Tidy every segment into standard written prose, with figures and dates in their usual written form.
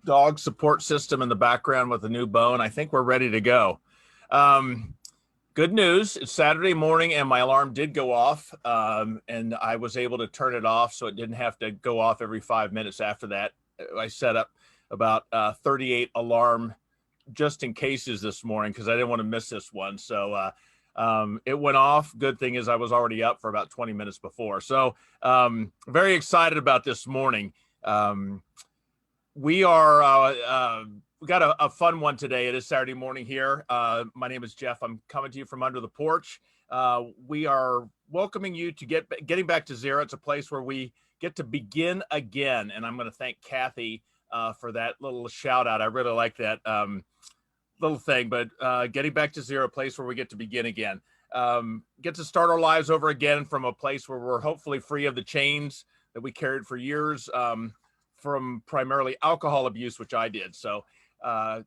dog support system in the background with a new bone. I think we're ready to go. Good news. It's Saturday morning and my alarm did go off, and I was able to turn it off so it didn't have to go off every 5 minutes after that. I set up about 38 alarm just in cases this morning because I didn't want to miss this one. So it went off. Good thing is I was already up for about 20 minutes before. So very excited about this morning. We got a fun one today. It is Saturday morning here. My name is Jeff. I'm coming to you from under the porch. We are welcoming you to getting back to zero. It's a place where we get to begin again. And I'm going to thank Kathy for that little shout out. I really like that little thing, but getting back to zero, a place where we get to begin again. Get to start our lives over again from a place where we're hopefully free of the chains that we carried for years, from primarily alcohol abuse, which I did. So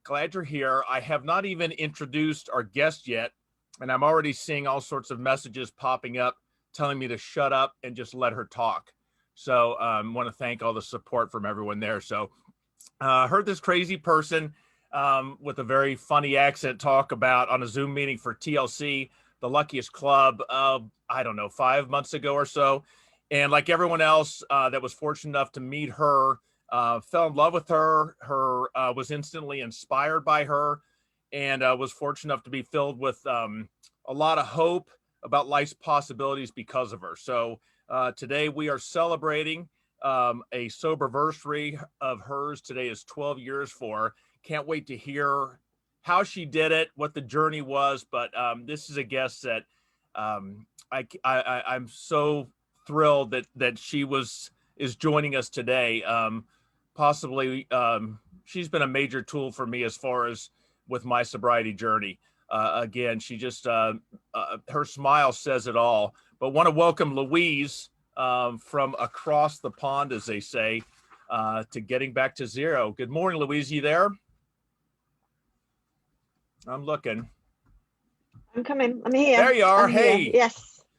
glad you're here. I have not even introduced our guest yet, and I'm already seeing all sorts of messages popping up telling me to shut up and just let her talk. So want to thank all the support from everyone there. So heard this crazy person with a very funny accent talk about on a Zoom meeting for TLC, the luckiest club, I don't know, 5 months ago or so. And like everyone else that was fortunate enough to meet her, fell in love with her, was instantly inspired by her, and was fortunate enough to be filled with a lot of hope about life's possibilities because of her. So today we are celebrating a soberversary of hers. Today is 12 years for her. Can't wait to hear how she did it, what the journey was. But this is a guest that I'm so thrilled that she is joining us today. Possibly she's been a major tool for me as far as with my sobriety journey. Again, she just her smile says it all. But want to welcome Louise from across the pond, as they say, to getting back to zero. Good morning, Louise. You there? I'm looking. I'm coming. I'm here. There you are. I'm hey. Here.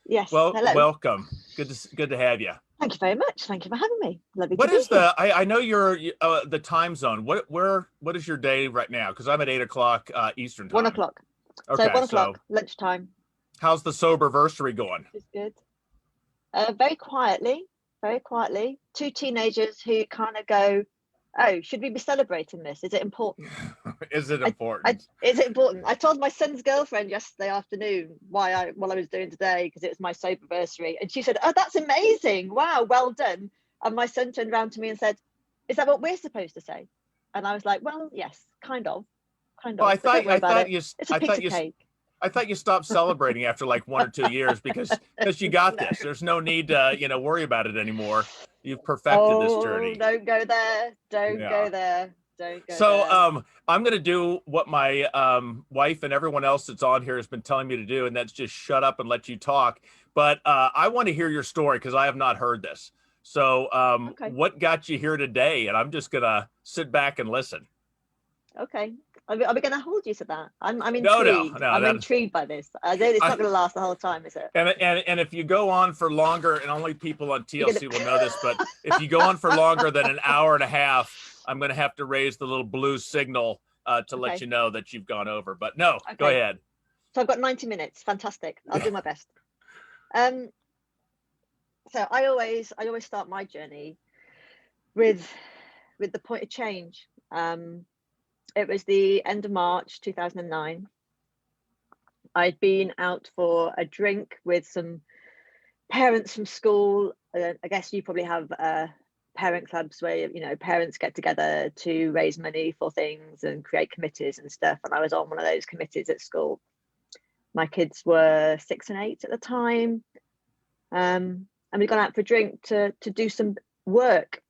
Yes. Well, hello. Welcome. Good to have you. Thank you very much. Thank you for having me. Lovely What to be is here. I know you're the time zone. What is your day right now? Because I'm at 8 o'clock Eastern time. 1 o'clock. Okay, so 1 o'clock lunchtime. How's the soberversary going? It's good. Very quietly. Two teenagers who kind of go, "Oh, should we be celebrating this? Is it important?" Is it important? Is it important? I told my son's girlfriend yesterday afternoon what I was doing today because it was my soberversary, and she said, "Oh, that's amazing! Wow, well done." And my son turned around to me and said, "Is that what we're supposed to say?" And I was like, "Well, yes, kind of." Well, I thought you. It's a piece of cake. I thought you stopped celebrating after like 1 or 2 years because you got this. There's no need to worry about it anymore. You've perfected this journey. Don't go there. Don't go there. So I'm going to do what my wife and everyone else that's on here has been telling me to do, and that's just shut up and let you talk. But I want to hear your story because I have not heard this. So okay. What got you here today? And I'm just going to sit back and listen. Okay. Are we going to hold you to that? I'm intrigued. No, I'm intrigued by this. It's not going to last the whole time, is it? And if you go on for longer, and only people on TLC will know this, but if you go on for longer than an hour and a half, I'm going to have to raise the little blue signal to let you know that you've gone over. But no, Go ahead. So I've got 90 minutes. Fantastic. I'll do my best. So I always start my journey with the point of change. It was the end of March 2009. I'd been out for a drink with some parents from school. I guess you probably have parent clubs where parents get together to raise money for things and create committees and stuff. And I was on one of those committees at school. My kids were 6 and 8 at the time, and we'd gone out for a drink to do some work.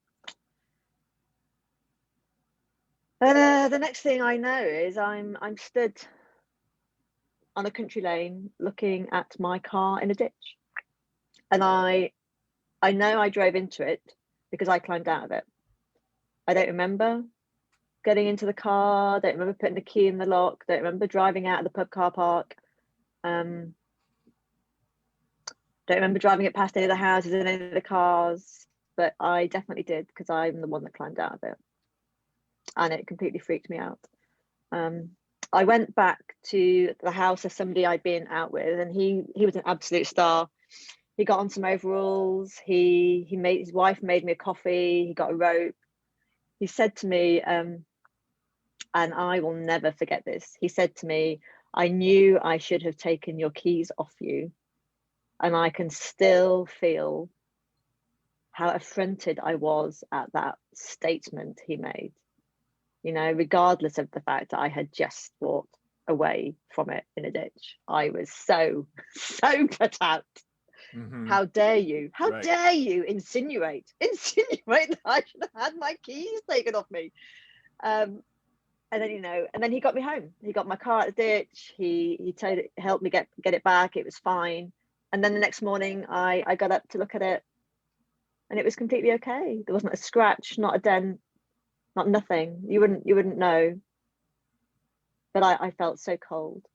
The next thing I know is I'm stood on a country lane looking at my car in a ditch, and I know I drove into it because I climbed out of it. I don't remember getting into the car. Don't remember putting the key in the lock. Don't remember driving out of the pub car park. Don't remember driving it past any of the houses and any of the cars, but I definitely did because I'm the one that climbed out of it. and it completely freaked me out. I went back to the house of somebody I'd been out with, and he was an absolute star. He got on some overalls. He made, his wife made me a coffee. He got a rope. He said to me, and I will never forget this. He said to me, "I knew I should have taken your keys off you." And I can still feel how affronted I was at that statement he made, you know, regardless of the fact that I had just walked away from it in a ditch. I was so put out. How dare you? How dare you insinuate that I should have had my keys taken off me? And then, you know, and then he got me home. He got my car out of the ditch. He helped me get it back. It was fine. And then the next morning, I got up to look at it, and it was completely okay. There wasn't a scratch, not a dent, not nothing. You wouldn't know. But I felt so cold,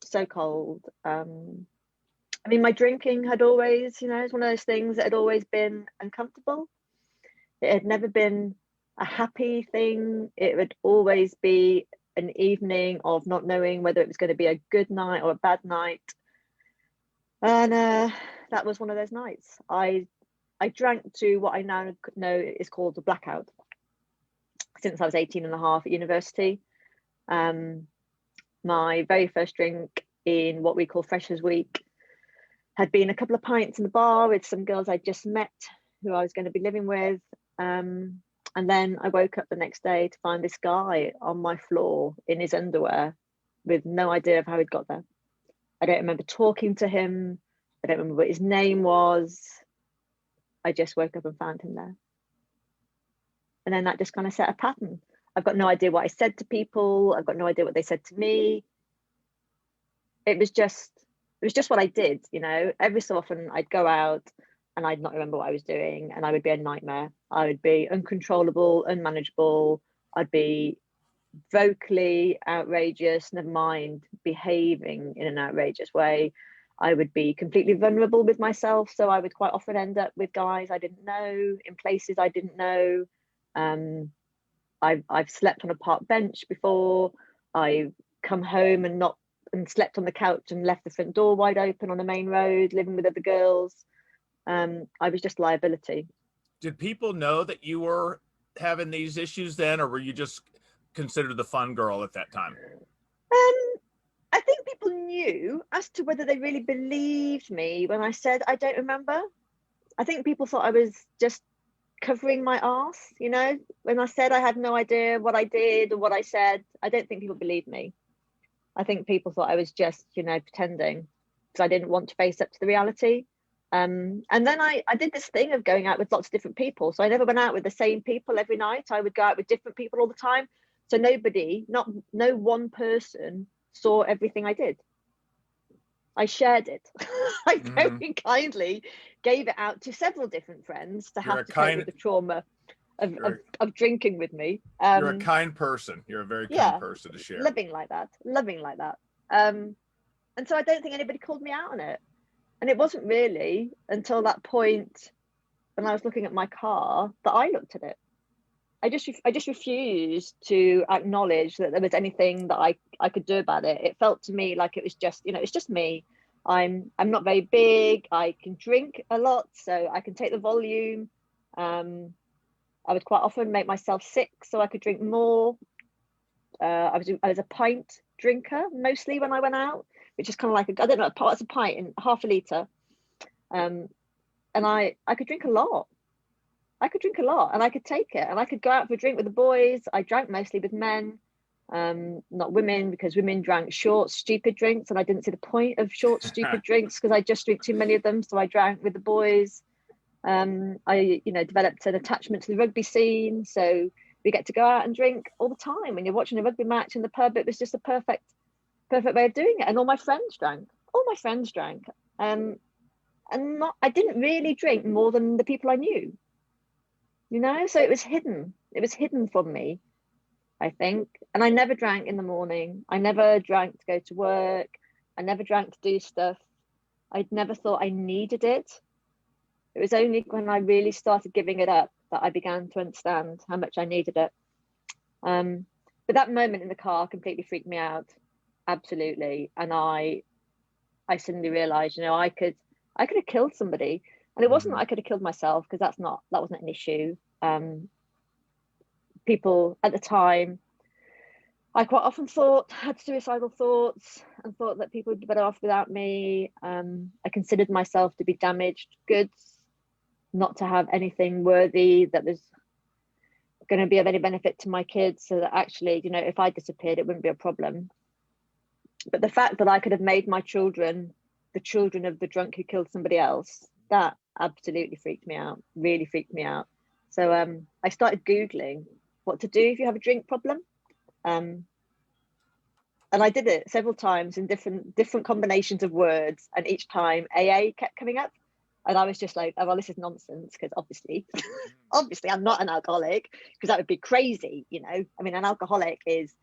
so cold. I mean, my drinking had always, you know, it's one of those things that had always been uncomfortable. It had never been a happy thing. It would always be an evening of not knowing whether it was going to be a good night or a bad night. And that was one of those nights. I drank to what I now know is called a blackout since I was 18 and a half at university. My very first drink in what we call Freshers Week had been a couple of pints in the bar with some girls I'd just met who I was going to be living with. And then I woke up the next day to find this guy on my floor in his underwear with no idea of how he'd got there. I don't remember talking to him. I don't remember what his name was. I just woke up and found him there. And then that just kind of set a pattern. I've got no idea what I said to people. I've got no idea what they said to me. It was just what I did, you know. Every so often I'd go out and I'd not remember what I was doing, and I would be a nightmare. I would be uncontrollable, unmanageable. I'd be vocally outrageous, never mind behaving in an outrageous way. I would be completely vulnerable with myself, so I would quite often end up with guys I didn't know, in places I didn't know. I've slept on a park bench before. I've come home and slept on the couch and left the front door wide open on the main road, living with other girls. I was just liability. Did people know that you were having these issues then, or were you just considered the fun girl at that time? I think people knew. As to whether they really believed me when I said I don't remember, I think people thought I was just covering my arse, you know. When I said I had no idea what I did or what I said, I don't think people believed me. I think people thought I was just, you know, pretending, because I didn't want to face up to the reality. And then I did this thing of going out with lots of different people. So I never went out with the same people every night. I would go out with different people all the time. So no one person saw everything I did. I shared it. I very kindly gave it out to several different friends to have to cope with the trauma of drinking with me. You're a kind person. You're a very kind person to share. Loving like that. And so I don't think anybody called me out on it. And it wasn't really until that point when I was looking at my car that I looked at it. I just refused to acknowledge that there was anything that I could do about it. It felt to me like it was just, you know, it's just me. I'm not very big. I can drink a lot, so I can take the volume. I would quite often make myself sick so I could drink more. I was a pint drinker mostly when I went out, which is kind of like I don't know, what's a pint in half a litre. And I could drink a lot. I could drink a lot and I could take it, and I could go out for a drink with the boys. I drank mostly with men, not women, because women drank short, stupid drinks, and I didn't see the point of short, stupid drinks because I just drink too many of them. So I drank with the boys. I, you know, developed an attachment to the rugby scene. So we get to go out and drink all the time. When you're watching a rugby match in the pub, it was just a perfect way of doing it. And all my friends drank. I didn't really drink more than the people I knew. You know, so it was hidden. It was hidden from me, I think. And I never drank in the morning. I never drank to go to work. I never drank to do stuff. I'd never thought I needed it. It was only when I really started giving it up that I began to understand how much I needed it. But that moment in the car completely freaked me out, absolutely. And I suddenly realized, I could have killed somebody, and it wasn't that I could have killed myself, because that wasn't an issue. People at the time, I quite often had suicidal thoughts, and thought that people would be better off without me. I considered myself to be damaged goods, not to have anything worthy that was going to be of any benefit to my kids, so that actually, if I disappeared, it wouldn't be a problem. But the fact that I could have made my children the children of the drunk who killed somebody else, that absolutely freaked me out, really freaked me out. So I started Googling what to do if you have a drink problem. And I did it several times in different combinations of words, and each time AA kept coming up. And I was just like, oh, well, this is nonsense, because obviously I'm not an alcoholic, because that would be crazy. I mean, an alcoholic is,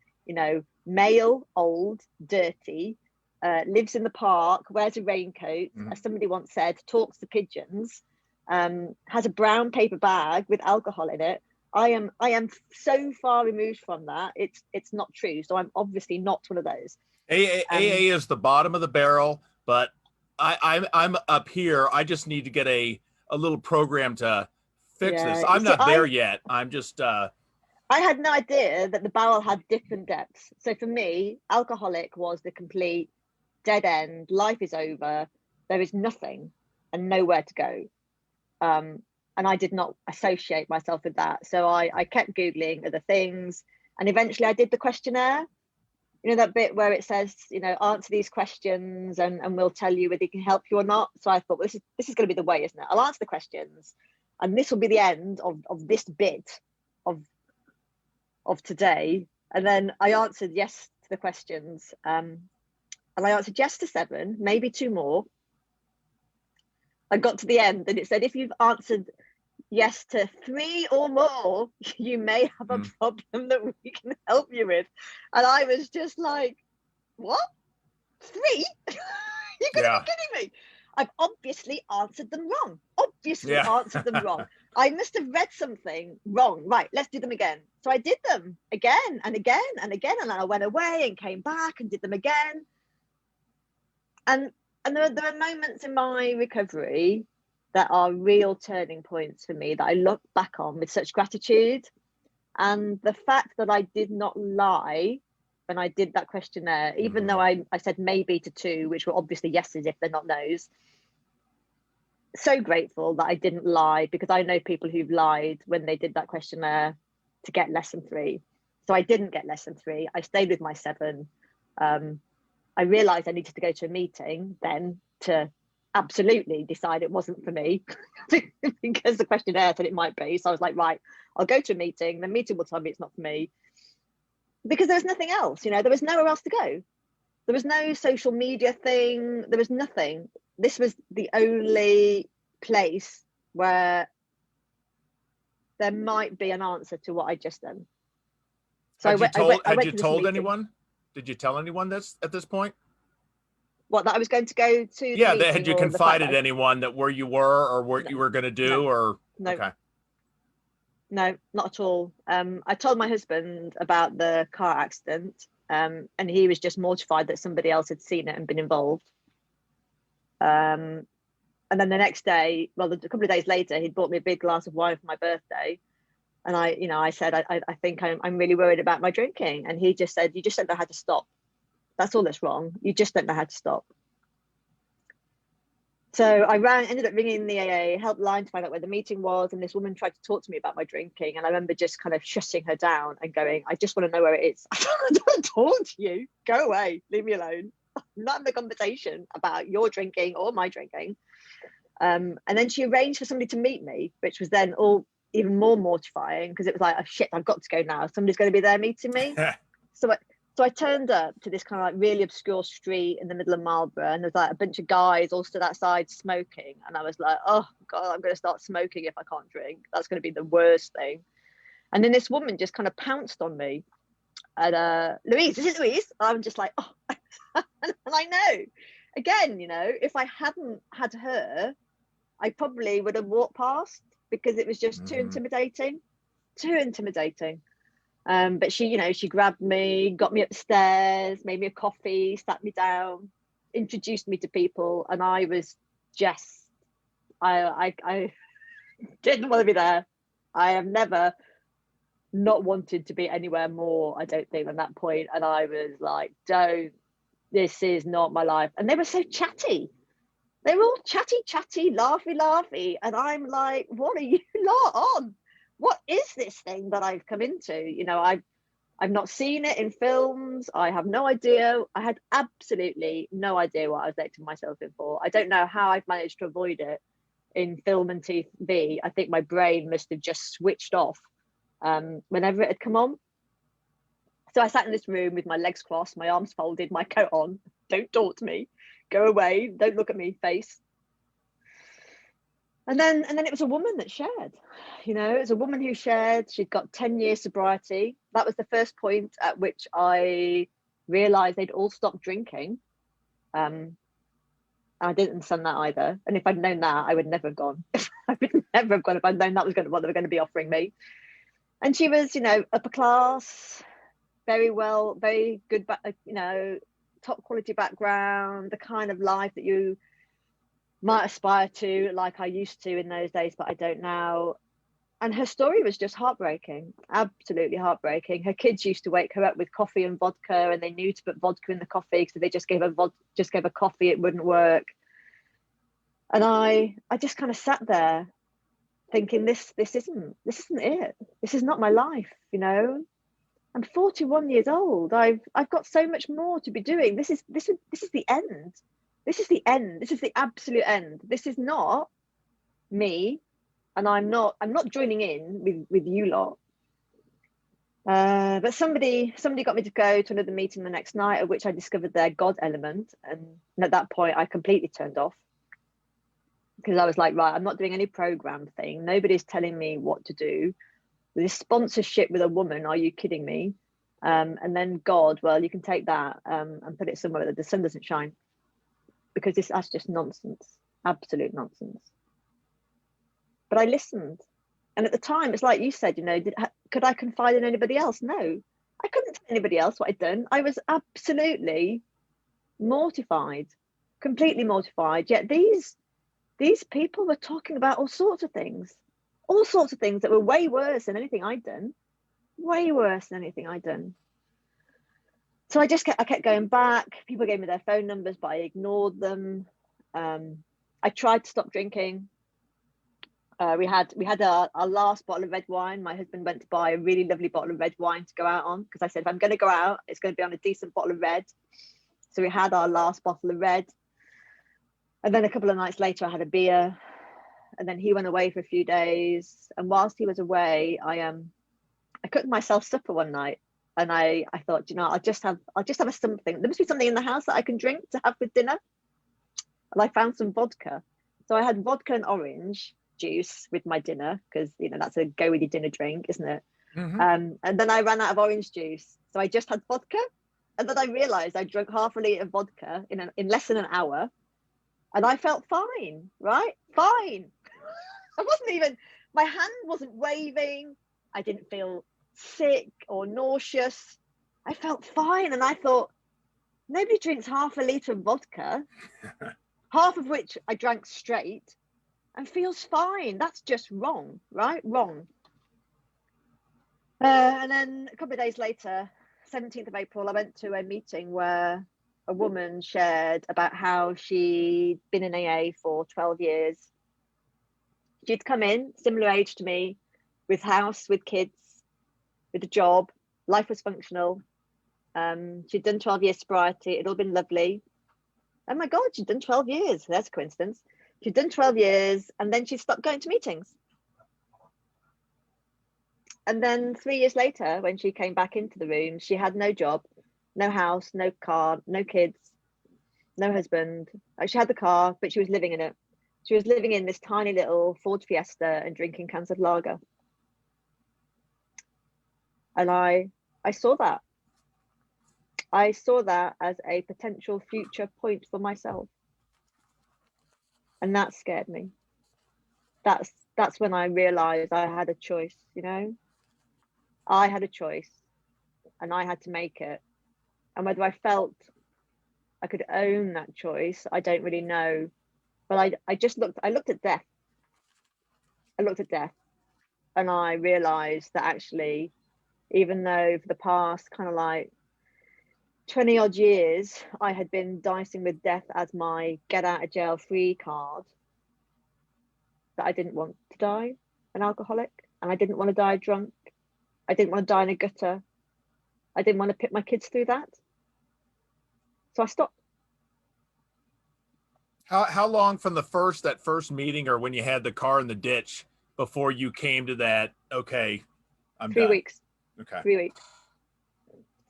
male, old, dirty, lives in the park, wears a raincoat, as somebody once said, talks to pigeons, has a brown paper bag with alcohol in it. I am so far removed from that. It's not true. So I'm obviously not one of those. AA is the bottom of the barrel, but I'm up here. I just need to get a little program to fix this. I'm not there yet. I'm just I had no idea that the barrel had different depths. So for me, alcoholic was the complete dead end. Life is over. There is nothing and nowhere to go. And I did not associate myself with that. So I kept Googling other things. And eventually I did the questionnaire. That bit where it says, answer these questions and we'll tell you whether it can help you or not. So I thought, well, this is going to be the way, isn't it? I'll answer the questions, and this will be the end of this bit of today. And then I answered yes to the questions. And I answered yes to 7, maybe 2 more. I got to the end and it said, if you've answered yes to 3 or more, you may have a problem that we can help you with. And I was just like, what? 3? You're gonna be kidding me. I've obviously answered them wrong. Answered them wrong. I must have read something wrong. Right, let's do them again. So I did them again and again and again, and then I went away and came back and did them again. And there are moments in my recovery that are real turning points for me that I look back on with such gratitude. And the fact that I did not lie when I did that questionnaire, even though I said maybe to 2, which were obviously yeses if they're not no's. So grateful that I didn't lie, because I know people who've lied when they did that questionnaire to get less than 3. So I didn't get less than 3. I stayed with my 7. I realized I needed to go to a meeting then to absolutely decide it wasn't for me because the questionnaire said it might be. So I was like, right, I'll go to a meeting. The meeting will tell me it's not for me, because there was nothing else. There was nowhere else to go. There was no social media thing. There was nothing. This was the only place where there might be an answer to what I'd just done. So had you told anyone? Did you tell anyone this at this point? What, that I was going to go to? Yeah, had you confided anyone that where you were or what you were going to do? Or no, okay. No, not at all. I told my husband about the car accident, and he was just mortified that somebody else had seen it and been involved. And then the next day, well, a couple of days later, he'd bought me a big glass of wine for my birthday. And I said, I think I'm really worried about my drinking. And he just said, you just don't know how to stop. That's all that's wrong. You just don't know how to stop. So I ended up ringing the AA helpline to find out where the meeting was. And this woman tried to talk to me about my drinking. And I remember just kind of shutting her down and going, I just want to know where it is. I don't want to talk to you. Go away. Leave me alone. I'm not having a conversation about your drinking or my drinking. And then she arranged for somebody to meet me, which was then all even more mortifying, because it was like, oh shit, I've got to go now. Somebody's going to be there meeting me. So I turned up to this kind of like really obscure street in the middle of Marlborough, and there was like a bunch of guys all stood outside smoking. And I was like, oh God, I'm going to start smoking if I can't drink. That's going to be the worst thing. And then this woman just kind of pounced on me. And Louise, this is Louise. I'm just like, oh, and I know, again, if I hadn't had her, I probably would have walked past, because it was just too intimidating. But she, she grabbed me, got me upstairs, made me a coffee, sat me down, introduced me to people, and I was just, I didn't want to be there. I have never not wanted to be anywhere more, I don't think, than that point. And I was like, this is not my life. And they were so chatty. They were all chatty, laughy. And I'm like, what are you lot on? What is this thing that I've come into? I've not seen it in films. I have no idea. I had absolutely no idea what I was letting myself in for. I don't know how I've managed to avoid it in film and TV. I think my brain must have just switched off whenever it had come on. So I sat in this room with my legs crossed, my arms folded, my coat on. Don't talk to me. Go away. Don't look at me, face. And then it was a woman that shared. It was a woman who shared. She'd got 10 years sobriety. That was the first point at which I realized they'd all stopped drinking. I didn't understand that either. And if I'd known that, I would never have gone. I would never have gone if I'd known that was what they were going to be offering me. And she was, upper class, very good, top quality background, the kind of life that you might aspire to, like I used to in those days, but I don't now. And her story was just heartbreaking, absolutely heartbreaking. Her kids used to wake her up with coffee and vodka, and they knew to put vodka in the coffee, so they just gave her coffee. It wouldn't work. And I just kind of sat there thinking, this isn't it. This is not my life, I'm 41 years old. I've got so much more to be doing. This is the end. This is the end. This is the absolute end. This is not me, and I'm not joining in with you lot. But somebody got me to go to another meeting the next night, at which I discovered their God element, and at that point I completely turned off, because I was like, right, I'm not doing any program thing. Nobody's telling me what to do. This sponsorship with a woman, are you kidding me? And then God, well, you can take that and put it somewhere that the sun doesn't shine, because that's just nonsense, absolute nonsense. But I listened, and at the time, it's like you said, could I confide in anybody else? No, I couldn't tell anybody else what I'd done. I was absolutely mortified, completely mortified. Yet these people were talking about all sorts of things that were way worse than anything I'd done. Way worse than anything I'd done. So I kept going back. People gave me their phone numbers, but I ignored them. I tried to stop drinking. We had our last bottle of red wine. My husband went to buy a really lovely bottle of red wine to go out on, because I said, if I'm going to go out, it's going to be on a decent bottle of red. So we had our last bottle of red. And then a couple of nights later, I had a beer. And then he went away for a few days. And whilst he was away, I cooked myself supper one night, and I thought, I'll just have a something. There must be something in the house that I can drink to have with dinner. And I found some vodka. So I had vodka and orange juice with my dinner, because that's a go with your dinner drink, isn't it? Mm-hmm. And then I ran out of orange juice, so I just had vodka. And then I realized I drank half a litre of vodka in less than an hour, and I felt fine, right? Fine. I wasn't even, my hand wasn't waving. I didn't feel sick or nauseous. I felt fine. And I thought, nobody drinks half a litre of vodka, half of which I drank straight, and feels fine. That's just wrong, right? Wrong. And then a couple of days later, 17th of April, I went to a meeting where a woman shared about how she'd been in AA for 12 years. She'd come in, similar age to me, with house, with kids, with a job. Life was functional. She'd done 12 years sobriety. It'd all been lovely. Oh my God, she'd done 12 years. That's a coincidence. She'd done 12 years, and then she stopped going to meetings. And then 3 years later, when she came back into the room, she had no job, no house, no car, no kids, no husband. She had the car, but she was living in it. She was living in this tiny little Ford Fiesta and drinking cans of lager. And I saw that. I saw that as a potential future point for myself. And that scared me. That's when I realized I had a choice, I had a choice and I had to make it. And whether I felt I could own that choice, I don't really know. But I looked at death. I looked at death and I realized that actually, even though for the past kind of like 20 odd years, I had been dicing with death as my get out of jail free card, that I didn't want to die an alcoholic, and I didn't want to die drunk. I didn't want to die in a gutter. I didn't want to put my kids through that. So I stopped. How long from that first meeting or when you had the car in the ditch before you came to that, okay, I'm 3 done? weeks. Okay. 3 weeks.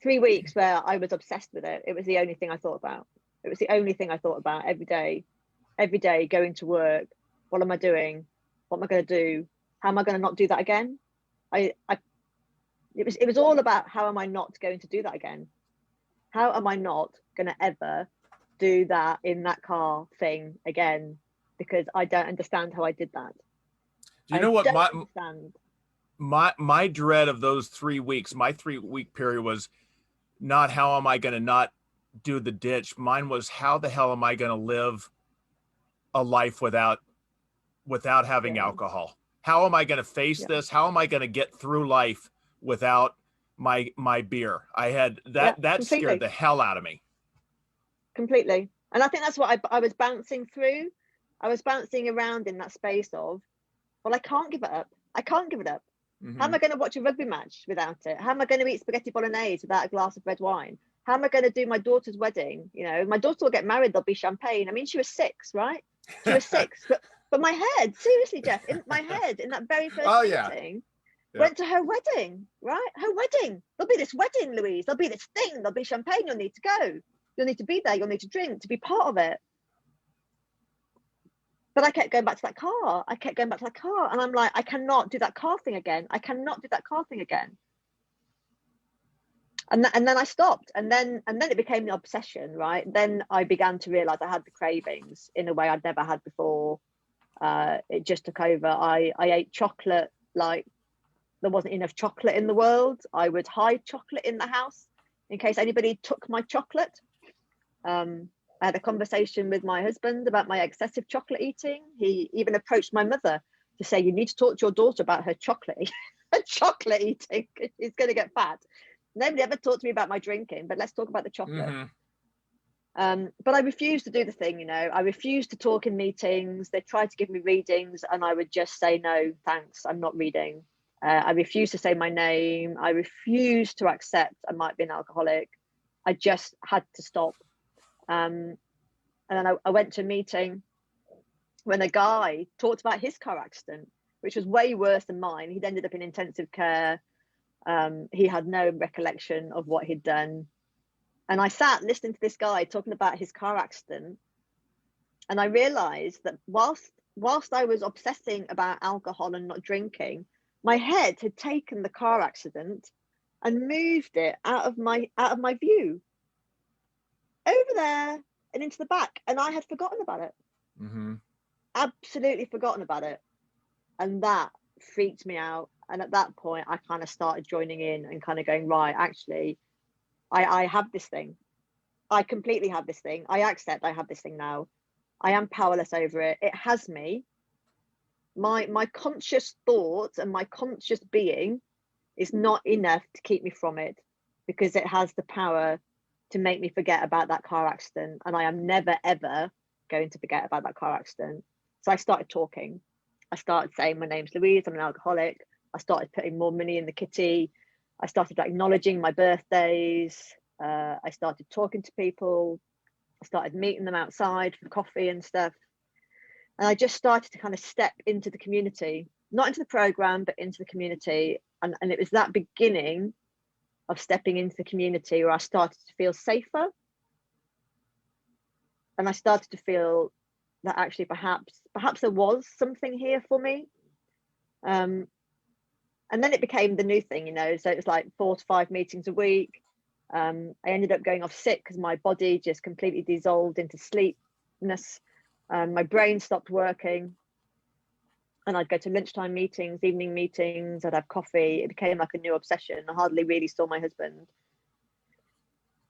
3 weeks where I was obsessed with it. It was the only thing I thought about. It was the only thing I thought about every day going to work. What am I doing? What am I going to do? How am I going to not do that again? It was all about, how am I not going to do that again? How am I not going to ever do that in that car thing again? Because I don't understand how I did that. Do you know what understand. My dread of those 3 weeks, my 3 week period was not how am I going to not do the ditch. Mine was how the hell am I going to live a life without having alcohol? How am I going to face this? How am I going to get through life without my beer? I had that scared the hell out of me. Completely. And I think that's what I was bouncing through. I was bouncing around in that space of, well, I can't give it up. I can't give it up. Mm-hmm. How am I going to watch a rugby match without it? How am I going to eat spaghetti bolognese without a glass of red wine? How am I going to do my daughter's wedding? You know, my daughter will get married, there'll be champagne. I mean, she was 6, right? She was 6. But my head, seriously, Jeff, in my head, in that very first meeting, went to her wedding, right? Her wedding. There'll be this wedding, Louise. There'll be this thing. There'll be champagne. You'll need to go. You'll need to be there. You'll need to drink to be part of it. But I kept going back to that car. And I'm like, I cannot do that car thing again. I cannot do that car thing again. And then I stopped. And then it became the obsession, right? Then I began to realize I had the cravings in a way I'd never had before. It just took over. I ate chocolate like there wasn't enough chocolate in the world. I would hide chocolate in the house in case anybody took my chocolate. I had a conversation with my husband about my excessive chocolate eating. He even approached my mother to say, you need to talk to your daughter about her chocolate eating. She's going to get fat. Nobody ever talked to me about my drinking, but let's talk about the chocolate. Mm-hmm. But I refused to do the thing, you know. I refused to talk in meetings. They tried to give me readings and I would just say, no, thanks, I'm not reading. I refused to say my name. I refused to accept I might be an alcoholic. I just had to stop. And then I went to a meeting when a guy talked about his car accident, which was way worse than mine. He'd ended up in intensive care. He had no recollection of what he'd done. And I sat listening to this guy talking about his car accident. And I realized that whilst I was obsessing about alcohol and not drinking, my head had taken the car accident and moved it out of my view over there and into the back, and I had forgotten about it. Mm-hmm. Absolutely forgotten about it. And that freaked me out. And at that point I kind of started joining in and kind of going, right, actually I have this thing. I completely have this thing. I accept I have this thing now. I am powerless over it. It has me. My conscious thoughts and my conscious being is not enough to keep me from it, because it has the power to make me forget about that car accident. And I am never, ever going to forget about that car accident. So I started talking. I started saying, my name's Louise, I'm an alcoholic. I started putting more money in the kitty. I started acknowledging my birthdays. I started talking to people. I started meeting them outside for coffee and stuff. And I just started to kind of step into the community, not into the program, but into the community. And it was that beginning of stepping into the community where I started to feel safer. And I started to feel that actually perhaps there was something here for me. And then it became the new thing, you know, so it was like 4 to 5 meetings a week. I ended up going off sick because my body just completely dissolved into sleepness. My brain stopped working. And I'd go to lunchtime meetings, evening meetings, I'd have coffee. It became like a new obsession. I hardly really saw my husband.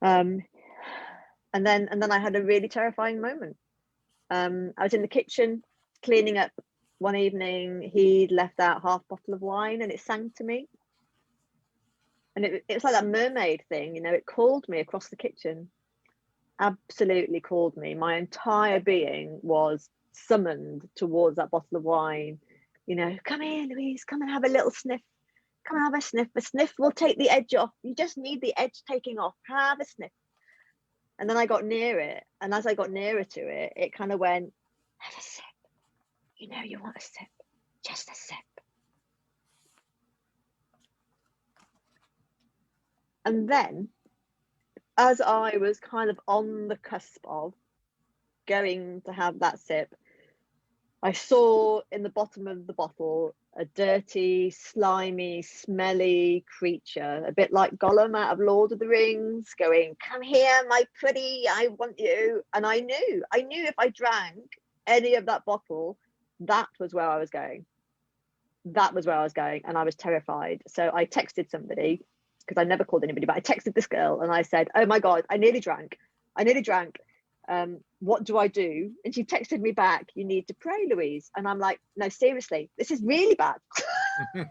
And then I had a really terrifying moment. I was in the kitchen cleaning up one evening. He'd left out half a bottle of wine and it sang to me. And it was like that mermaid thing, you know, it called me across the kitchen. Absolutely called me. My entire being was summoned towards that bottle of wine. You know, come here, Louise, come and have a little sniff. Come and have a sniff. A sniff will take the edge off. You just need the edge taking off. Have a sniff. And then I got near it. And as I got nearer to it, it kind of went, have a sip. You know, you want a sip. Just a sip. And then, as I was kind of on the cusp of going to have that sip, I saw in the bottom of the bottle a dirty, slimy, smelly creature, a bit like Gollum out of Lord of the Rings, going, come here, my pretty, I want you. And I knew if I drank any of that bottle, that was where I was going. That was where I was going. And I was terrified. So I texted somebody, because I never called anybody, but I texted this girl and I said, oh my God, I nearly drank. What do I do? And she texted me back, you need to pray, Louise. And I'm like, no, seriously, this is really bad.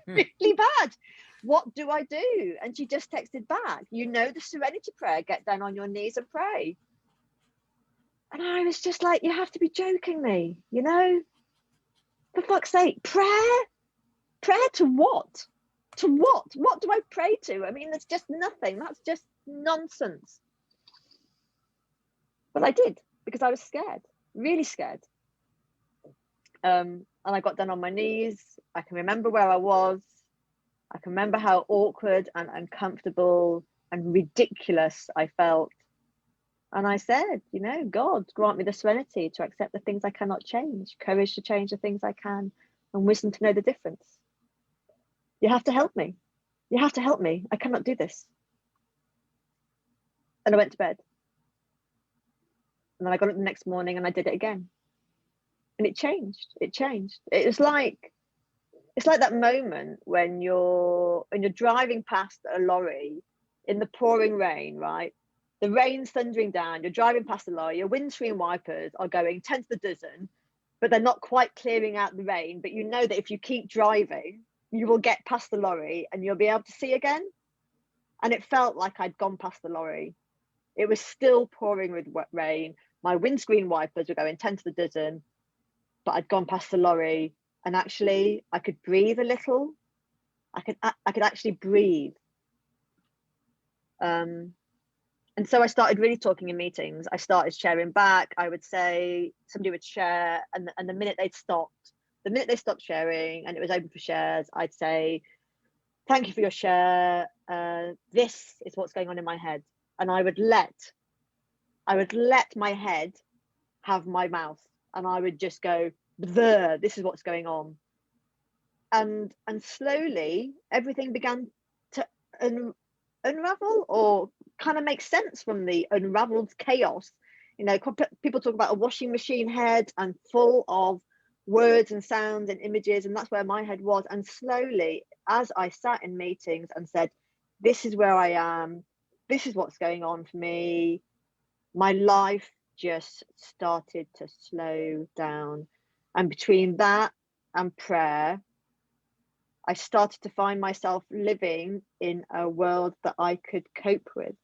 Really bad. What do I do? And she just texted back, you know, the serenity prayer, get down on your knees and pray. And I was just like, you have to be joking me, you know, for fuck's sake, prayer to what? What do I pray to? I mean, there's just nothing. That's just nonsense. But I did, because I was scared, really scared. And I got down on my knees. I can remember where I was. I can remember how awkward and uncomfortable and ridiculous I felt. And I said, you know, God, grant me the serenity to accept the things I cannot change, courage to change the things I can, and wisdom to know the difference. You have to help me. You have to help me. I cannot do this. And I went to bed. And then I got up the next morning and I did it again. And it changed. It was like, it's like that moment when you're driving past a lorry in the pouring rain, right? The rain's thundering down, you're driving past the lorry, your windscreen wipers are going 10 to the dozen, but they're not quite clearing out the rain. But you know that if you keep driving, you will get past the lorry and you'll be able to see again. And it felt like I'd gone past the lorry. It was still pouring with wet rain. My windscreen wipers were going 10 to the dozen, but I'd gone past the lorry and actually I could breathe a little. I could actually breathe. And so I started really talking in meetings. I started sharing back. I would say, somebody would share, and the minute they stopped sharing and it was open for shares, I'd say, thank you for your share. This is what's going on in my head. And I would let my head have my mouth, and I would just go, this is what's going on. And slowly everything began to unravel, or kind of make sense from the unraveled chaos. You know, people talk about a washing machine head and full of words and sounds and images, and that's where my head was. And slowly, as I sat in meetings and said, this is where I am, this is what's going on for me, my life just started to slow down. And between that and prayer, I started to find myself living in a world that I could cope with.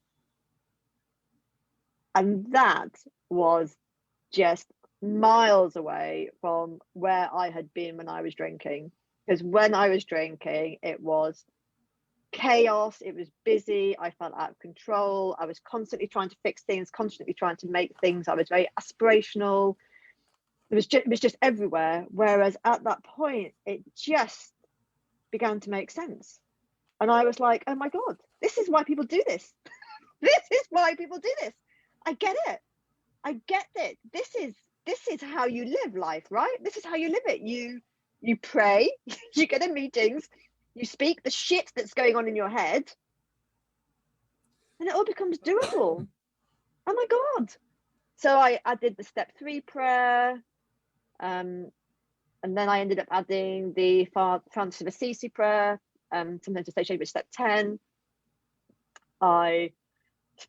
And that was just miles away from where I had been when I was drinking. Because when I was drinking, it was chaos, it was busy, I felt out of control, I was constantly trying to fix things, constantly trying to make things, I was very aspirational. It was just everywhere. Whereas at that point, it just began to make sense. And I was like, oh my God, this is why people do this. This is why people do this. I get it. This is how you live life, right? This is how you live it. You pray, you get in meetings, you speak the shit that's going on in your head, and it all becomes doable. Oh my God. So I did the step 3 prayer. And then I ended up adding the Francis of Assisi prayer, sometimes associated with step 10. I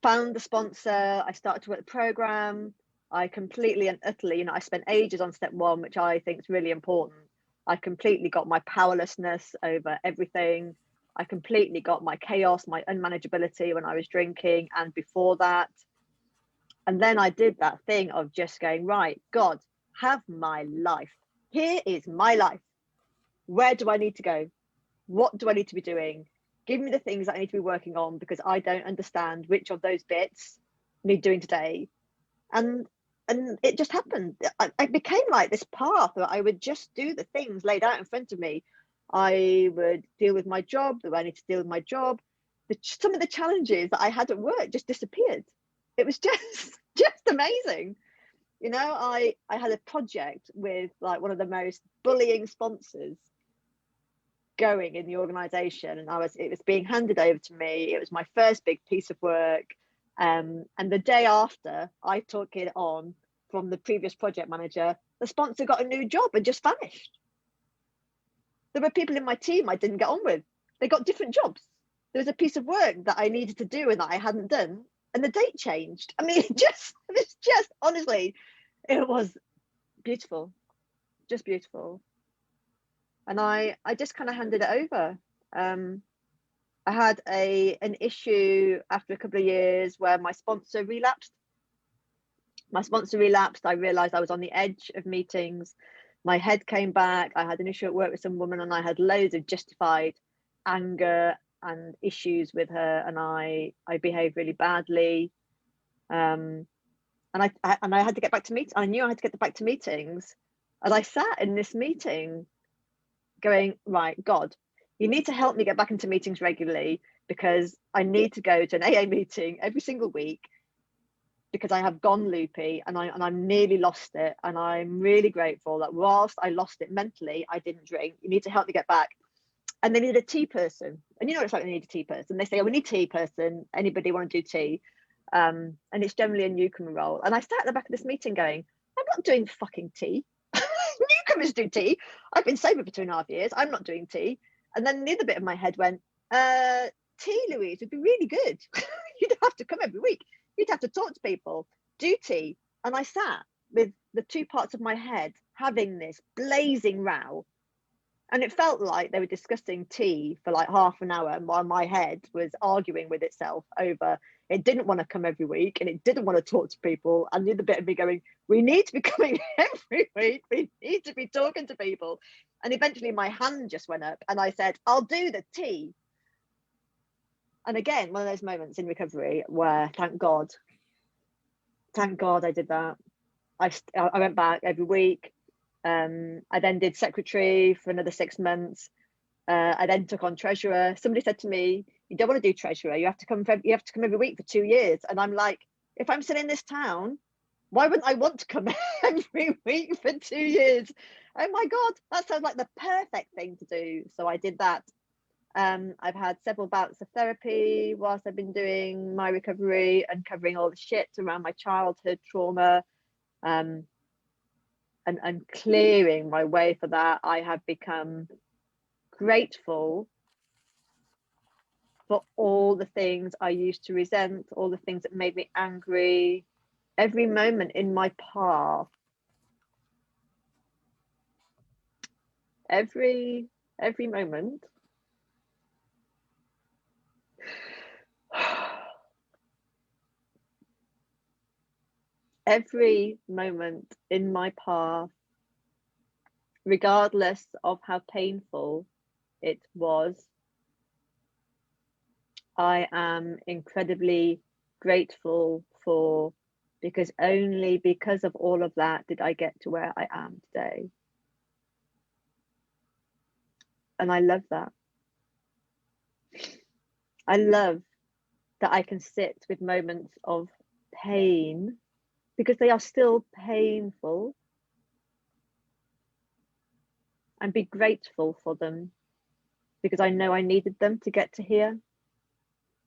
found the sponsor, I started to work the program. I completely and utterly, you know, I spent ages on step 1, which I think is really important. I completely got my powerlessness over everything. I completely got my chaos, my unmanageability when I was drinking and before that. And then I did that thing of just going, right, God, have my life. Here is my life. Where do I need to go? What do I need to be doing? Give me the things that I need to be working on, because I don't understand which of those bits need doing today. And it just happened. I became like this path where I would just do the things laid out in front of me. I would deal with my job, the way I need to deal with my job. Some of the challenges that I had at work just disappeared. It was just amazing. You know, I had a project with like one of the most bullying sponsors going in the organization, and it was being handed over to me. It was my first big piece of work. And the day after I took it on from the previous project manager, the sponsor got a new job and just vanished. There were people in my team I didn't get on with. They got different jobs. There was a piece of work that I needed to do and that I hadn't done, and the date changed. I mean, it was just honestly, it was beautiful, just beautiful. And I just kind of handed it over. I had an issue after a couple of years where my sponsor relapsed. I realized I was on the edge of meetings. My head came back. I had an issue at work with some woman, and I had loads of justified anger and issues with her, and I behaved really badly. And I had to get back to meetings. I knew I had to get back to meetings. And I sat in this meeting going, right, God, you need to help me get back into meetings regularly, because I need to go to an AA meeting every single week, because I have gone loopy and I'm nearly lost it. And I'm really grateful that whilst I lost it mentally, I didn't drink. You need to help me get back. And they need a tea person. And you know what it's like, they need a tea person. They say, oh, we need a tea person. Anybody want to do tea? And it's generally a newcomer role. And I sat at the back of this meeting going, I'm not doing fucking tea. Newcomers do tea. I've been sober for 2.5 years. I'm not doing tea. And then the other bit of my head went, tea, Louise, would be really good. You'd have to come every week. You'd have to talk to people, do tea. And I sat with the two parts of my head having this blazing row. And it felt like they were discussing tea for like half an hour, while my head was arguing with itself over it didn't want to come every week, and it didn't want to talk to people. And the other bit of me going, we need to be coming every week. We need to be talking to people. And eventually my hand just went up and I said, I'll do the tea. And again, one of those moments in recovery where thank God I did that. I went back every week. I then did secretary for another 6 months. I then took on treasurer. Somebody said to me, you don't want to do treasurer. You have to come every week for 2 years. And I'm like, if I'm still in this town, why wouldn't I want to come every week for 2 years? Oh my God, that sounds like the perfect thing to do. So I did that. I've had several bouts of therapy whilst I've been doing my recovery and covering all the shit around my childhood trauma, and clearing my way for that. I have become grateful for all the things I used to resent, all the things that made me angry, every moment in my path, every moment. Every moment in my path, regardless of how painful it was, I am incredibly grateful for, because only because of all of that did I get to where I am today. And I love that. I love that I can sit with moments of pain, because they are still painful, and be grateful for them, because I know I needed them to get to here.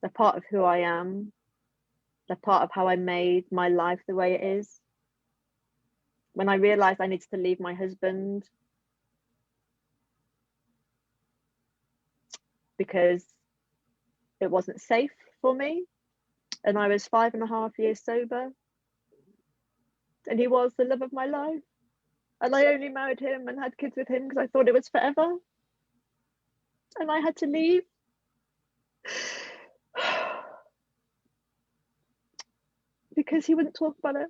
They're part of who I am. They're part of how I made my life the way it is. When I realized I needed to leave my husband, because it wasn't safe for me. And I was 5.5 years sober. And he was the love of my life. And I only married him and had kids with him because I thought it was forever. And I had to leave. Because he wouldn't talk about it.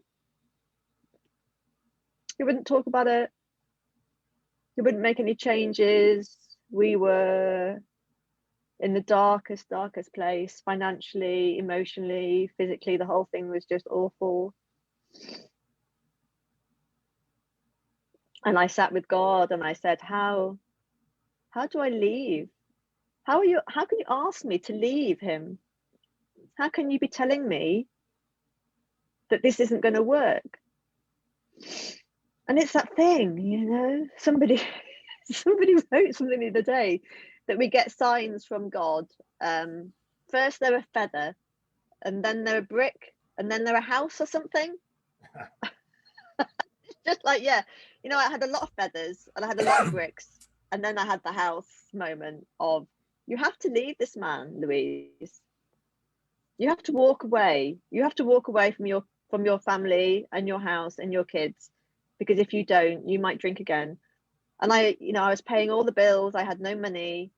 He wouldn't talk about it. He wouldn't make any changes. We were in the darkest place, financially, emotionally, physically. The whole thing was just awful. And I sat with God and I said, how do I leave? How can you ask me to leave him? How can you be telling me that this isn't going to work? And it's that thing, you know, somebody wrote something the other day that we get signs from God. First they're a feather, and then they're a brick, and then they're a house or something. Just like, yeah, you know, I had a lot of feathers and I had a lot of bricks, and then I had the house moment of, you have to leave this man, Louise. You have to walk away. You have to walk away from your family and your house and your kids, because if you don't, you might drink again. And I was paying all the bills. I had no money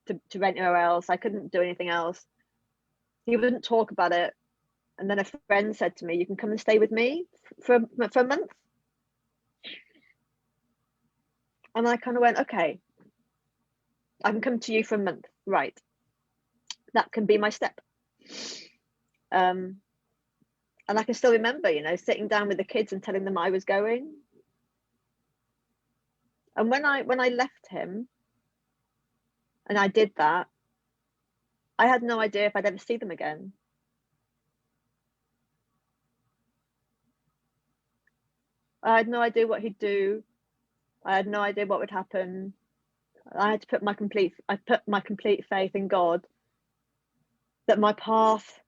to rent anywhere else. I couldn't do anything else. He wouldn't talk about it. And then a friend said to me, you can come and stay with me for a month. And I kind of went, okay, I can come to you for a month. Right. That can be my step. And I can still remember, you know, sitting down with the kids and telling them I was going. And when I left him and I did that, I had no idea if I'd ever see them again. I had no idea what he'd do. I had no idea what would happen. I had to put my complete faith in God that my path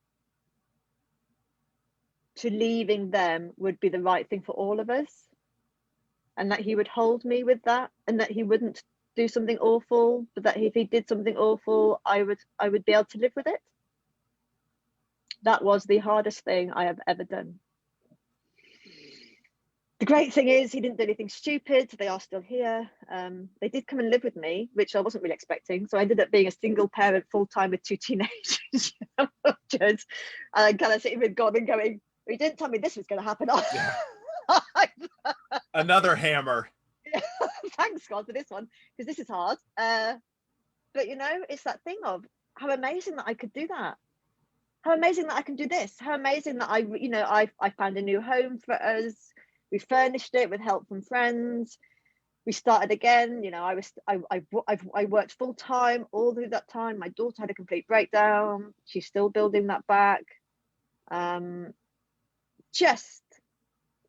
to leaving them would be the right thing for all of us, and that he would hold me with that, and that he wouldn't do something awful, but that if he did something awful, I would be able to live with it. That was the hardest thing I have ever done. The great thing is he didn't do anything stupid. They are still here. They did come and live with me, which I wasn't really expecting. So I ended up being a single parent full-time with 2 teenagers. And kind of sitting with God and going, he didn't tell me this was going to happen. Another hammer. Thanks God for this one, because this is hard. But you know, it's that thing of how amazing that I could do that. How amazing that I can do this. How amazing that I found a new home for us. We furnished it with help from friends. We started again. You know, I worked full time all through that time. My daughter had a complete breakdown. She's still building that back. Just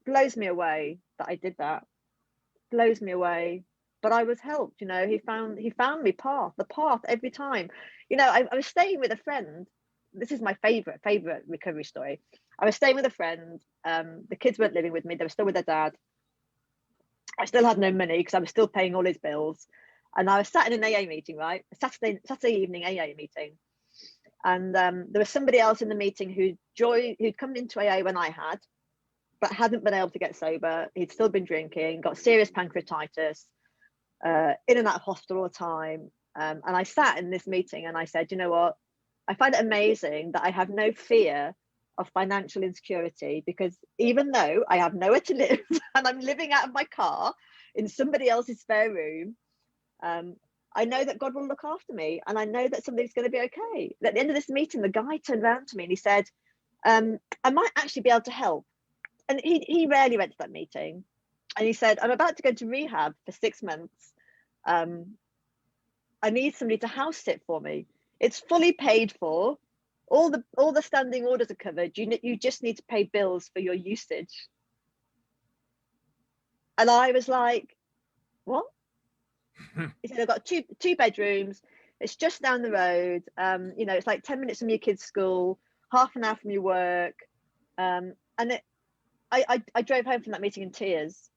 blows me away that I did that. Blows me away. But I was helped. You know, he found me the path every time. You know, I was staying with a friend. This is my favorite recovery story. I was staying with a friend. The kids weren't living with me. They were still with their dad. I still had no money because I was still paying all his bills. And I was sat in an AA meeting, right? A Saturday evening AA meeting. And there was somebody else in the meeting who'd come into AA when I had, but hadn't been able to get sober. He'd still been drinking, got serious pancreatitis, in and out of hospital all the time. And I sat in this meeting and I said, you know what? I find it amazing that I have no fear of financial insecurity, because even though I have nowhere to live and I'm living out of my car in somebody else's spare room, I know that God will look after me, and I know that something's going to be okay. At the end of this meeting, the guy turned around to me and he said, I might actually be able to help. And he rarely went to that meeting. And he said, I'm about to go to rehab for 6 months. I need somebody to house sit for me. It's fully paid for. All the standing orders are covered. You just need to pay bills for your usage. And I was like, what? He said, I've got two bedrooms. It's just down the road. You know, it's like 10 minutes from your kids' school, half an hour from your work. And I drove home from that meeting in tears,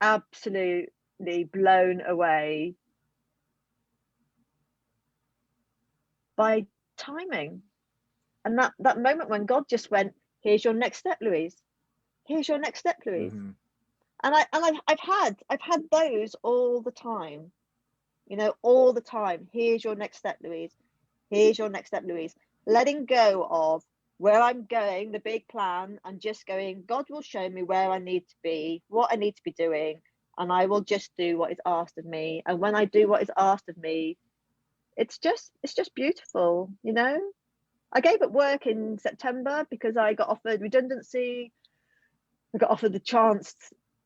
absolutely blown away by timing. And that moment when God just went, here's your next step, Louise. Here's your next step, Louise. Mm-hmm. And I've had those all the time, you know, all the time. Here's your next step, Louise. Here's your next step, Louise. Letting go of where I'm going, the big plan, and just going, God will show me where I need to be, what I need to be doing, and I will just do what is asked of me. And when I do what is asked of me, it's just beautiful, you know. I gave up work in September because I got offered redundancy. I got offered the chance,